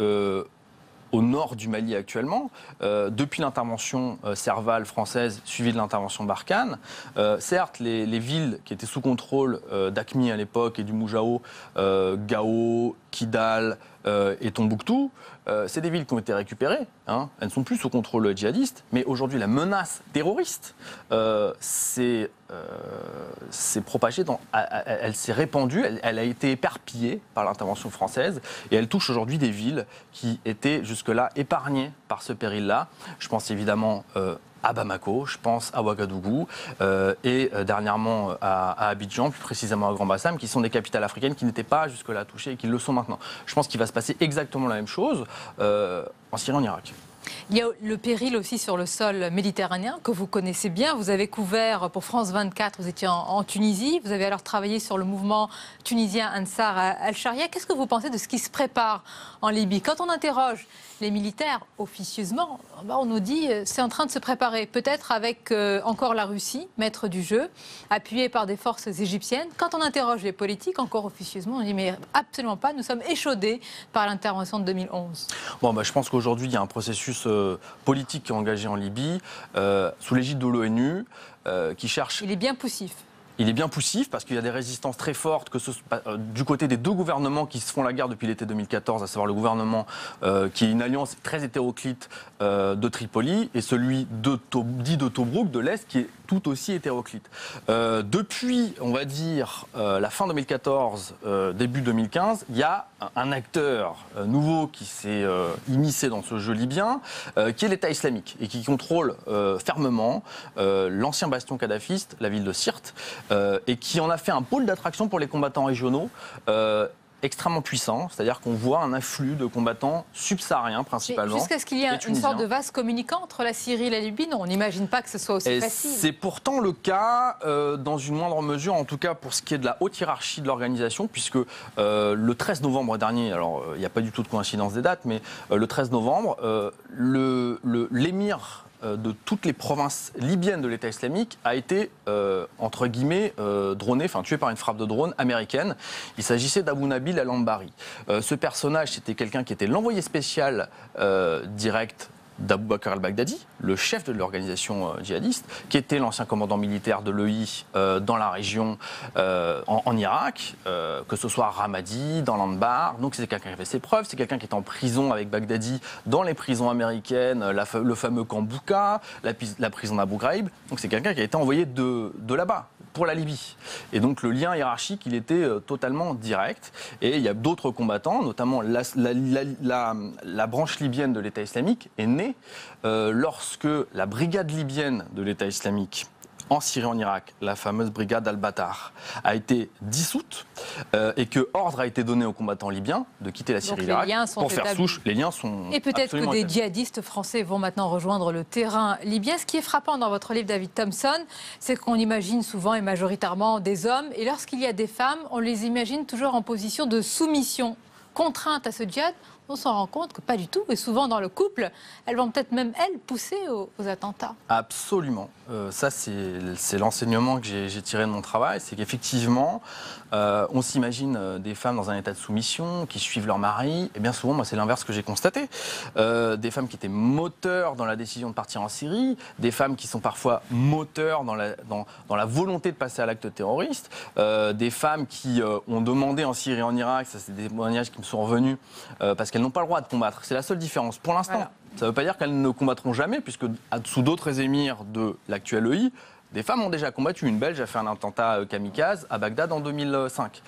S12: au nord du Mali actuellement, depuis l'intervention Serval française suivie de l'intervention Barkhane. Certes, les villes qui étaient sous contrôle d'AQMI à l'époque et du Moujao, Gao, Kidal et Tombouctou, c'est des villes qui ont été récupérées. Hein. Elles ne sont plus sous contrôle djihadiste, mais aujourd'hui la menace terroriste s'est propagée, elle s'est répandue, elle a été éparpillée par l'intervention française et elle touche aujourd'hui des villes qui étaient jusque-là épargnées par ce péril-là. Je pense évidemment à Bamako, je pense à Ouagadougou et dernièrement à Abidjan, plus précisément à Grand-Bassam, qui sont des capitales africaines qui n'étaient pas jusque-là touchées et qui le sont maintenant. Je pense qu'il va se passer exactement la même chose en Syrie et en Irak.
S1: Il y a le péril aussi sur le sol méditerranéen que vous connaissez bien. Vous avez couvert pour France 24, vous étiez en Tunisie. Vous avez alors travaillé sur le mouvement tunisien Ansar al-Sharia. Qu'est-ce que vous pensez de ce qui se prépare en Libye? Quand on interroge les militaires officieusement, on nous dit c'est en train de se préparer. Peut-être avec encore la Russie, maître du jeu, appuyée par des forces égyptiennes. Quand on interroge les politiques, encore officieusement, on dit mais absolument pas, nous sommes échaudés par l'intervention de 2011.
S12: Bon, je pense qu'aujourd'hui, il y a un processus processus politique qui est engagé en Libye, sous l'égide de l'ONU, qui cherche...
S1: Il est bien poussif.
S12: Il est bien poussif parce qu'il y a des résistances très fortes du côté des deux gouvernements qui se font la guerre depuis l'été 2014, à savoir le gouvernement qui est une alliance très hétéroclite de Tripoli et celui dit de Tobrouk de l'Est qui est tout aussi hétéroclite. Depuis, on va dire, la fin 2014, début 2015, il y a un acteur nouveau qui s'est immiscé dans ce jeu libyen, qui est l'État islamique et qui contrôle fermement l'ancien bastion kadhafiste, la ville de Sirte, et qui en a fait un pôle d'attraction pour les combattants régionaux extrêmement puissant, c'est-à-dire qu'on voit un afflux de combattants subsahariens principalement.
S1: Jusqu'à ce qu'il y ait une sorte de vase communicant entre la Syrie et la Libye, non, on n'imagine pas que ce soit aussi facile.
S12: C'est pourtant le cas dans une moindre mesure, en tout cas pour ce qui est de la haute hiérarchie de l'organisation, puisque le 13 novembre dernier, alors il n'y a pas du tout de coïncidence des dates, mais le 13 novembre, l'émir de toutes les provinces libyennes de l'État islamique a été, entre guillemets, droné, enfin tué par une frappe de drone américaine. Il s'agissait d'Abou Nabil al-Ambari. Ce personnage, c'était quelqu'un qui était l'envoyé spécial direct d'Abou Bakr al-Baghdadi, le chef de l'organisation djihadiste, qui était l'ancien commandant militaire de l'EI dans la région en Irak, que ce soit à Ramadi, dans l'Anbar. Donc c'est quelqu'un qui a fait ses preuves, c'est quelqu'un qui est en prison avec Baghdadi dans les prisons américaines, le fameux camp Bouka, la prison d'Abu Ghraib. Donc c'est quelqu'un qui a été envoyé de là-bas pour la Libye. Et donc le lien hiérarchique, il était totalement direct. Et il y a d'autres combattants, notamment la branche libyenne de l'État islamique est née lorsque la brigade libyenne de l'État islamique en Syrie, en Irak, la fameuse brigade Al-Batar, a été dissoute et que ordre a été donné aux combattants libyens de quitter la Syrie et l'Irak pour faire souche. Les liens sont
S1: et peut-être que des djihadistes français vont maintenant rejoindre le terrain libyen. Ce qui est frappant dans votre livre, David Thompson, c'est qu'on imagine souvent et majoritairement des hommes, et lorsqu'il y a des femmes, on les imagine toujours en position de soumission, contrainte à ce djihad. On s'en rend compte que pas du tout, et souvent dans le couple, elles vont peut-être même, elles, pousser aux attentats.
S12: Absolument. Ça, c'est l'enseignement que j'ai tiré de mon travail, c'est qu'effectivement, on s'imagine des femmes dans un état de soumission, qui suivent leur mari, et bien souvent, moi, c'est l'inverse que j'ai constaté. Des femmes qui étaient moteurs dans la décision de partir en Syrie, des femmes qui sont parfois moteurs dans la volonté de passer à l'acte terroriste, des femmes qui ont demandé en Syrie et en Irak, ça c'est des témoignages qui me sont revenus, parce qu'elles n'ont pas le droit de combattre. C'est la seule différence. Pour l'instant, voilà. Ça ne veut pas dire qu'elles ne combattront jamais, puisque sous d'autres émirs de l'actuel EI, des femmes ont déjà combattu. Une Belge a fait un attentat kamikaze à Bagdad en 2005.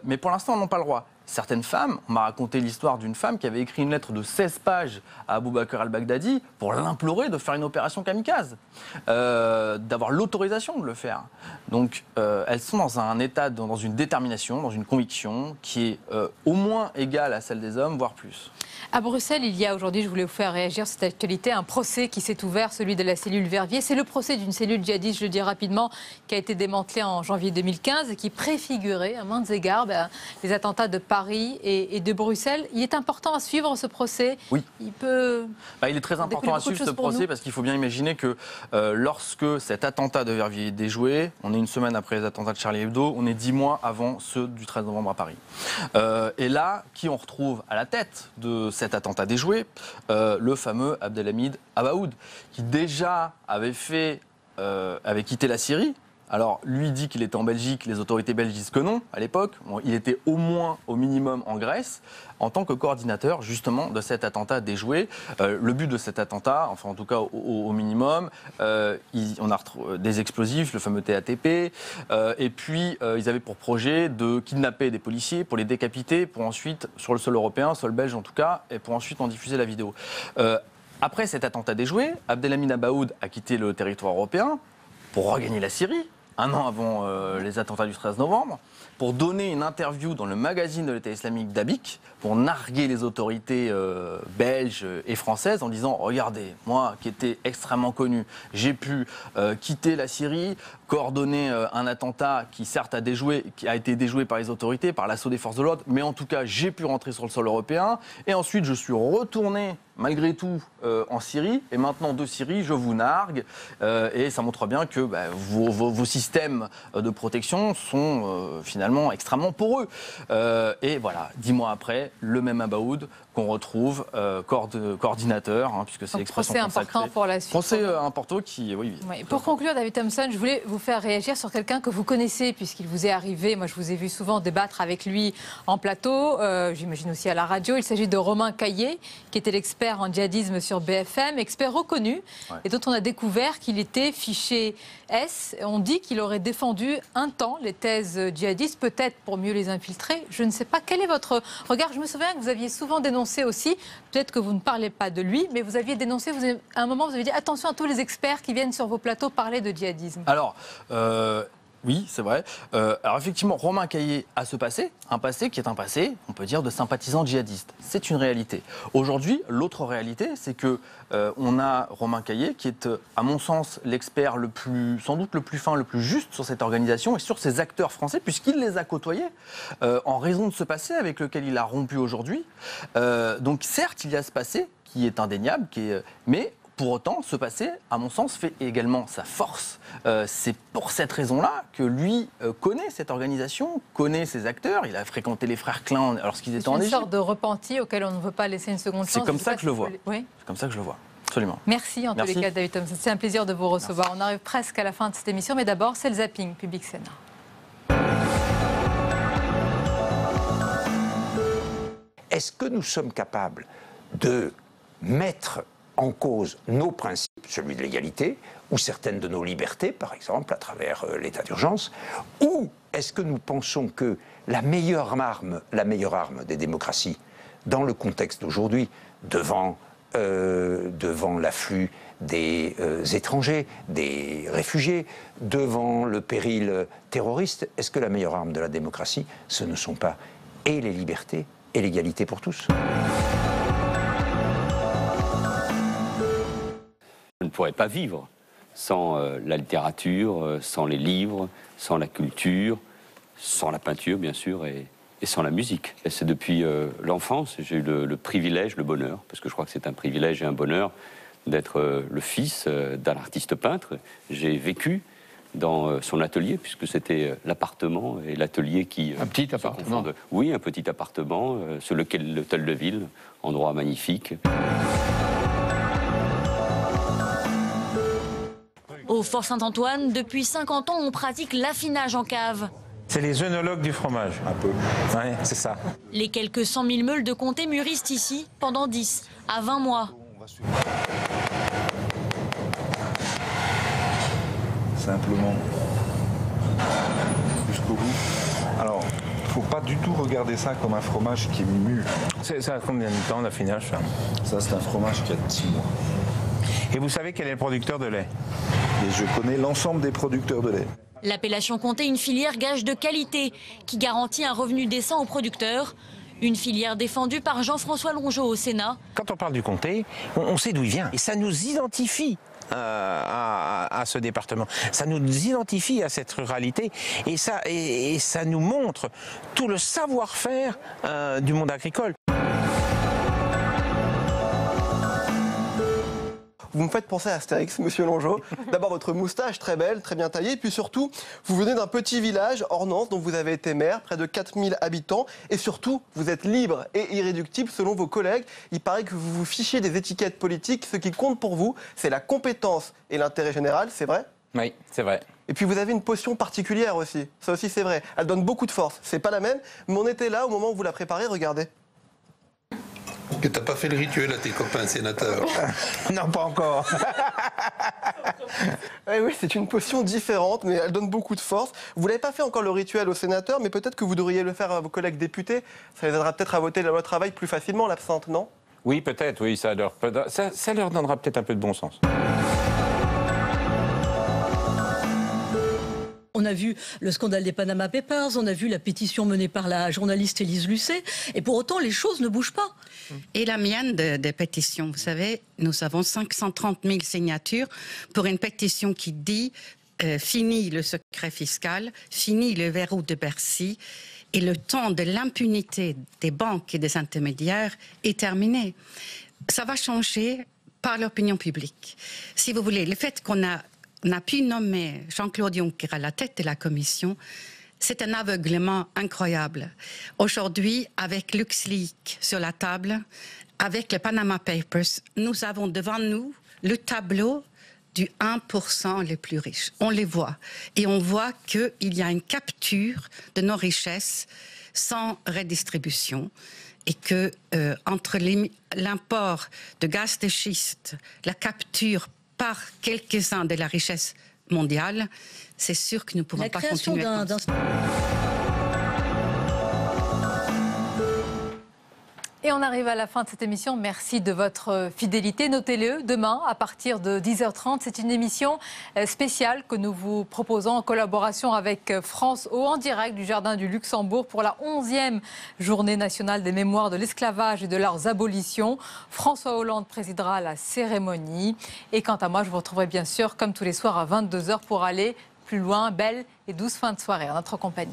S12: Mais pour l'instant, elles n'ont pas le droit. Certaines femmes, on m'a raconté l'histoire d'une femme qui avait écrit une lettre de 16 pages à Abou Bakr al-Baghdadi pour l'implorer de faire une opération kamikaze, d'avoir l'autorisation de le faire. Donc elles sont dans un état, dans une détermination, dans une conviction qui est au moins égale à celle des hommes, voire plus.
S1: À Bruxelles, il y a aujourd'hui, je voulais vous faire réagir sur cette actualité, un procès qui s'est ouvert, celui de la cellule Verviers. C'est le procès d'une cellule djihadiste, je le dis rapidement, qui a été démantelée en janvier 2015 et qui préfigurait à maintes égards les attentats de Paris et de Bruxelles. Il est important à suivre ce procès.
S12: Oui.
S1: Il
S12: est très important à suivre ce procès parce qu'il faut bien imaginer que lorsque cet attentat de Verviers est déjoué, on est une semaine après les attentats de Charlie Hebdo, on est 10 mois avant ceux du 13 novembre à Paris. Et là, qui on retrouve à la tête de cet attentat déjoué, le fameux Abdelhamid Abaoud, qui déjà avait quitté la Syrie. Alors, lui dit qu'il était en Belgique, les autorités belges disent que non, à l'époque. Bon, il était au moins, au minimum, en Grèce, en tant que coordinateur, justement, de cet attentat déjoué. Le but de cet attentat, enfin, en tout cas, au minimum, on a des explosifs, le fameux TATP, et puis, ils avaient pour projet de kidnapper des policiers pour les décapiter, pour ensuite, sur le sol européen, sol belge en tout cas, et pour ensuite en diffuser la vidéo. Après cet attentat déjoué, Abdelhamid Abaoud a quitté le territoire européen pour regagner la Syrie, un an avant les attentats du 13 novembre, pour donner une interview dans le magazine de l'État islamique Dabiq, pour narguer les autorités belges et françaises en disant « Regardez, moi qui étais extrêmement connu, j'ai pu quitter la Syrie, coordonner un attentat qui certes a été déjoué par les autorités, par l'assaut des forces de l'ordre, mais en tout cas j'ai pu rentrer sur le sol européen, et ensuite je suis retourné malgré tout en Syrie, et maintenant de Syrie, je vous nargue. Et ça montre bien que vos systèmes de protection sont finalement extrêmement poreux. Et voilà, 10 mois après, le même Abaoud qu'on retrouve coordinateur, puisque c'est l'expression consacrée.
S1: Procès important pour la suite.
S12: Procès important qui, oui.
S1: Pour conclure, David Thompson, je voulais vous faire réagir sur quelqu'un que vous connaissez, puisqu'il vous est arrivé. Moi, je vous ai vu souvent débattre avec lui en plateau, j'imagine aussi à la radio. Il s'agit de Romain Caillé, qui était l'expert en djihadisme sur BFM, expert reconnu, et dont on a découvert qu'il était fiché S. On dit qu'il aurait défendu un temps les thèses djihadistes, peut-être pour mieux les infiltrer. Je ne sais pas. Quel est votre regard? Je me souviens que vous aviez souvent dénoncé aussi, peut-être que vous ne parlez pas de lui, mais vous aviez dénoncé, à un moment, vous avez dit attention à tous les experts qui viennent sur vos plateaux parler de djihadisme.
S12: Alors, oui, c'est vrai. Alors effectivement, Romain Caillé a ce passé, un passé qui est un passé, on peut dire, de sympathisant djihadiste. C'est une réalité. Aujourd'hui, l'autre réalité, c'est que on a Romain Caillé qui est, à mon sens, l'expert sans doute le plus fin, le plus juste sur cette organisation et sur ses acteurs français, puisqu'il les a côtoyés en raison de ce passé avec lequel il a rompu aujourd'hui. Donc certes, il y a ce passé qui est indéniable, mais pour autant, ce passé, à mon sens, fait également sa force. C'est pour cette raison-là que lui connaît cette organisation, connaît ses acteurs. Il a fréquenté les frères Klein lorsqu'ils étaient en Égypte.
S1: C'est une sorte de repenti auquel on ne veut pas laisser une seconde chance.
S12: C'est comme ça que je le vois.
S1: Oui.
S12: C'est comme ça que je le vois. Absolument.
S1: Merci en tous les cas, David Thompson. C'est un plaisir de vous recevoir. On arrive presque à la fin de cette émission, mais d'abord, c'est le zapping Public Sénat.
S13: Est-ce que nous sommes capables de mettre en cause nos principes, celui de l'égalité, ou certaines de nos libertés, par exemple, à travers l'état d'urgence, ou est-ce que nous pensons que la meilleure arme des démocraties, dans le contexte d'aujourd'hui, devant l'afflux des étrangers, des réfugiés, devant le péril terroriste, est-ce que la meilleure arme de la démocratie, ce ne sont pas et les libertés et l'égalité pour tous ?
S25: On ne pourrait pas vivre sans la littérature, sans les livres, sans la culture, sans la peinture, bien sûr, et sans la musique. Et c'est depuis l'enfance, j'ai eu le privilège, le bonheur, parce que je crois que c'est un privilège et un bonheur d'être le fils d'un artiste peintre. J'ai vécu dans son atelier, puisque c'était l'appartement et l'atelier qui...
S14: Un petit appartement.
S25: Oui, un petit appartement sur lequel l'hôtel de ville, endroit magnifique.
S16: Au Fort Saint-Antoine, depuis 50 ans, on pratique l'affinage en cave.
S14: C'est les œnologues du fromage. Un peu. Oui, c'est ça.
S16: Les quelques 100 000 meules de comté mûrissent ici pendant 10 à 20 mois.
S17: Simplement jusqu'au bout. Alors, il ne faut pas du tout regarder ça comme un fromage qui est mûr.
S14: Ça a combien de temps l'affinage, ça ?
S17: Ça, c'est un fromage qui a 6 mois.
S14: Et vous savez quel est le producteur de lait ?
S17: Et je connais l'ensemble des producteurs de lait.
S16: L'appellation comté, une filière gage de qualité qui garantit un revenu décent aux producteurs. Une filière défendue par Jean-François Longeau au Sénat.
S14: Quand on parle du comté, on sait d'où il vient. Et ça nous identifie à ce département. Ça nous identifie à cette ruralité. Et ça nous montre tout le savoir-faire du monde agricole.
S3: Vous me faites penser à Astérix, monsieur Longeau. D'abord, votre moustache très belle, très bien taillée. Puis surtout, vous venez d'un petit village, Ornans, dont vous avez été maire, près de 4000 habitants. Et surtout, vous êtes libre et irréductible selon vos collègues. Il paraît que vous vous fichez des étiquettes politiques. Ce qui compte pour vous, c'est la compétence et l'intérêt général, c'est vrai ?
S14: Oui, c'est vrai.
S3: Et puis vous avez une potion particulière aussi. Ça aussi, c'est vrai. Elle donne beaucoup de force. C'est pas la même, mais on était là au moment où vous la préparez. Regardez.
S18: Que t'as pas fait le rituel à tes copains sénateurs?
S14: Non, pas encore.
S3: Oui, c'est une potion différente, mais elle donne beaucoup de force. Vous l'avez pas fait encore le rituel aux sénateurs, mais peut-être que vous devriez le faire à vos collègues députés. Ça les aidera peut-être à voter la loi travail plus facilement, l'absente, non?
S14: Oui, peut-être, oui, ça leur donnera peut-être un peu de bon sens.
S26: On a vu le scandale des Panama Papers, on a vu la pétition menée par la journaliste Élise Lucet, et pour autant, les choses ne bougent pas.
S27: Et la mienne de pétition, vous savez, nous avons 530 000 signatures pour une pétition qui dit fini le secret fiscal, fini le verrou de Bercy, et le temps de l'impunité des banques et des intermédiaires est terminé. ça va changer par l'opinion publique. Si vous voulez, le fait qu'on a pu nommer Jean-Claude Juncker à la tête de la Commission, c'est un aveuglement incroyable. Aujourd'hui, avec LuxLeaks sur la table, avec les Panama Papers, nous avons devant nous le tableau du 1% les plus riches. On les voit. Et on voit qu'il y a une capture de nos richesses sans redistribution. Et que entre l'import de gaz de schiste, la capture par quelques-uns de la richesse mondiale, c'est sûr que nous ne pourrons pas continuer.
S1: Et on arrive à la fin de cette émission. Merci de votre fidélité. Notez-le, demain, à partir de 10h30, c'est une émission spéciale que nous vous proposons en collaboration avec France O, en direct du Jardin du Luxembourg pour la 11e journée nationale des mémoires de l'esclavage et de leurs abolitions. François Hollande présidera la cérémonie. Et quant à moi, je vous retrouverai bien sûr, comme tous les soirs, à 22h pour aller plus loin. Belle et douce fin de soirée en notre compagnie.